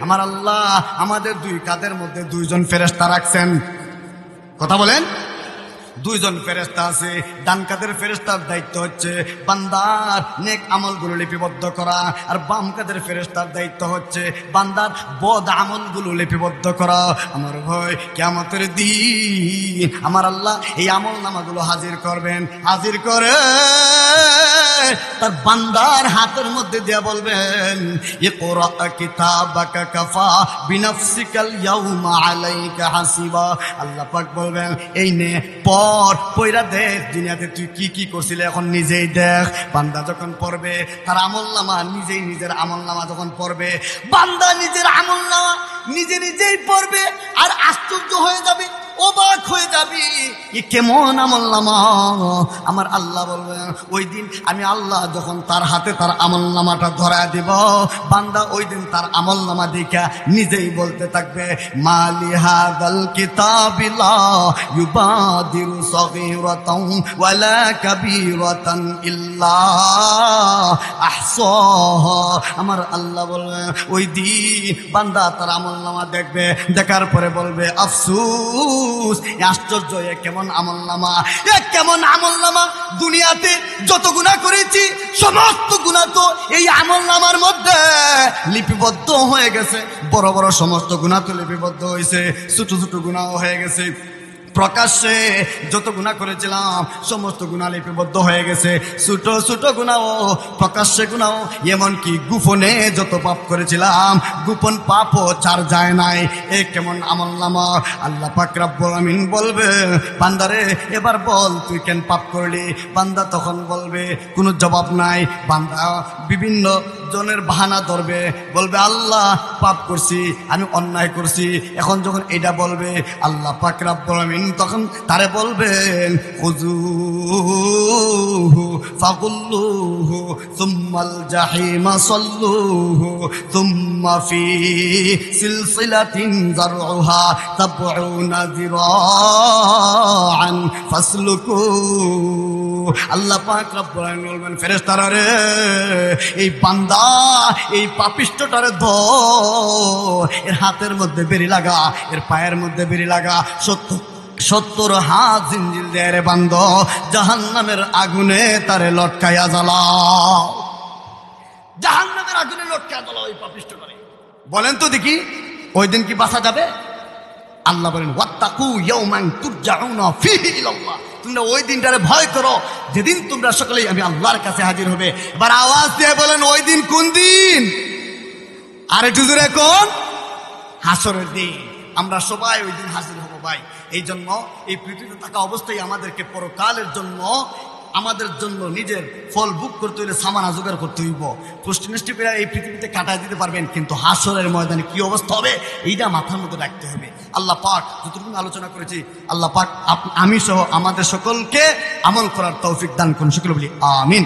আমার আল্লাহ আমাদের দুই কাঁধের মধ্যে দুইজন ফেরেশতা রাখছেন। কথা বলেন, দুইজন ফেরেশতা আছে। ডান কাঁধের ফেরেশতার দায়িত্ব হচ্ছে বান্দার নেক আমলগুলো লিপিবদ্ধ করা, আর বাম কাঁধের ফেরেশতার দায়িত্ব হচ্ছে বান্দার বদ আমলগুলো লিপিবদ্ধ করা। আমার ভাই, কিয়ামতের দিন আমার আল্লাহ এই আমল নামাগুলো হাজির করবেন। হাজির করে তার বান্দার হাতের মধ্যে দিয়ে বলবেন, ইকরা কিতাবাকা কাফা বিনাফসিকাল ইয়াউমা আলাইকা হাসিবা। আল্লাহ পাক বলবেন, এই নে পয়রা দেখ, দুনিয়াতে তুই কি কি করছিলি, এখন নিজেই দেখ। বান্দা যখন পড়বে তার আমলনামা, নিজের আমলনামা যখন পড়বে, বান্দা নিজের আমলনামা নিজেই পড়বে। আর আশ্চর্য হয়ে যাবে, অবাক হয়ে যাবি, এ কেমন আমলনামা। আমার আল্লাহ বলবেন, ওই দিন আমি আল্লাহ যখন তার হাতে তার আমলনামাটা ধরায় দিব, বান্দা ওই দিন তার আমলনামা দেখা নিজেই বলতে থাকবে, মালি হাদাল কিতাবিলা ইউবাদিরু সগীরাতান ওয়ালা কাবীরাতান ইল্লা আহসাহা। আমার আল্লাহ বলবেন, ওই দিন বান্দা তার আমলনামা দেখবে, দেখার পরে বলবে, আফসোস, আশ্চর্য, এ কেমন আমলনামা, এ কেমন আমলনামা। দুনিয়াতে যত গুনাহ করেছি সমস্ত গুনাহ তো এই আমলনামার মধ্যে লিপিবদ্ধ হয়ে গেছে। বড় বড় সমস্ত গুনাহ তো লিপিবদ্ধ হয়েছে, ছোট ছোট গুনাহ হয়ে গেছে। প্রকাশ্যে যত গুনাহ করেছিলাম সমস্ত গুনাহ লিপিবদ্ধ হয়ে গেছে। ছোট ছোট গুনাহ, প্রকাশ্যে গুনাহ, এমনকি গোপনে যত পাপ করেছিলাম গোপন পাপও ছাড় যায় নাই। এ কেমন আমলনামা। আল্লাহ পাক রব্বুল আমিন বলবে, বান্দারে এবার বল তুই কেন পাপ করলি। বান্দা তখন বলবে, কোনো জবাব নাই। বান্দা বিভিন্ন জনের বাহানা ধরবে, বলবে, আল্লাহ পাপ করছি, আমি অন্যায় করছি। এখন যখন এটা বলবে, আল্লাহ পাক রব্বুল আমিন তখন তারে বলবেন, খুযূহু ফাগুল্লুহু সুম্মাল জাহিমা সাল্লুহু সুম্মা ফি সিলসিলাতিন যারউহা সাবউনা যিরাআন ফাসলুকু। আল্লাহ পাক রব্বুল আমিন বলবেন, ফেরেশতারা রে, এই বান্দা এই পাপিষ্টটারে ধর, এর হাতের মধ্যে বেরি লাগা, এর পায়ের মধ্যে বেরি লাগা, 70 হাত জিঞ্জির দিয়ে রে বান্দ, জাহান্নামের আগুনে তারে লটকাইয়া জ্বালাও। জাহান্নামের আগুনে লটকাইয়া জ্বালাও এই পাপিষ্টটারে। বলেন তো দেখি, ওই দিন কি বাঁচা যাবে? আল্লাহ বলেন, ওয়াত্তাকু ইয়াওমান তুরজাউনা ফীহি ইলাল্লাহ। তোমরা ওই দিনটারে ভয় করো যেদিন তোমরা সকলেই আমি আল্লাহর কাছে হাজির হবে। এবার আওয়াজ দিয়ে বলেন, ওই দিন কোন দিন? আর একটু জোরে কোন? হাসরের দিন। আমরা সবাই ওই দিন হাজির হব ভাই। এই জন্য এই পৃথিবীতে থাকা অবস্থায় আমাদেরকে পরকালের জন্য, আমাদের জন্য নিজের ফল বুক করতে হইলে সামানা জোগাড় করতে হইব। পুষ্টি মিষ্টি করে এই পৃথিবীতে কাটায় দিতে পারবেন, কিন্তু হাসরের ময়দানে কি অবস্থা হবে এইটা মাথার মধ্যে রাখতে হবে। আল্লাহ পাক যতটুকু আলোচনা করেছি, আল্লাহ পাক আমি সহ আমাদের সকলকে আমল করার তৌফিক দান করুন। সকলে বলি আমিন।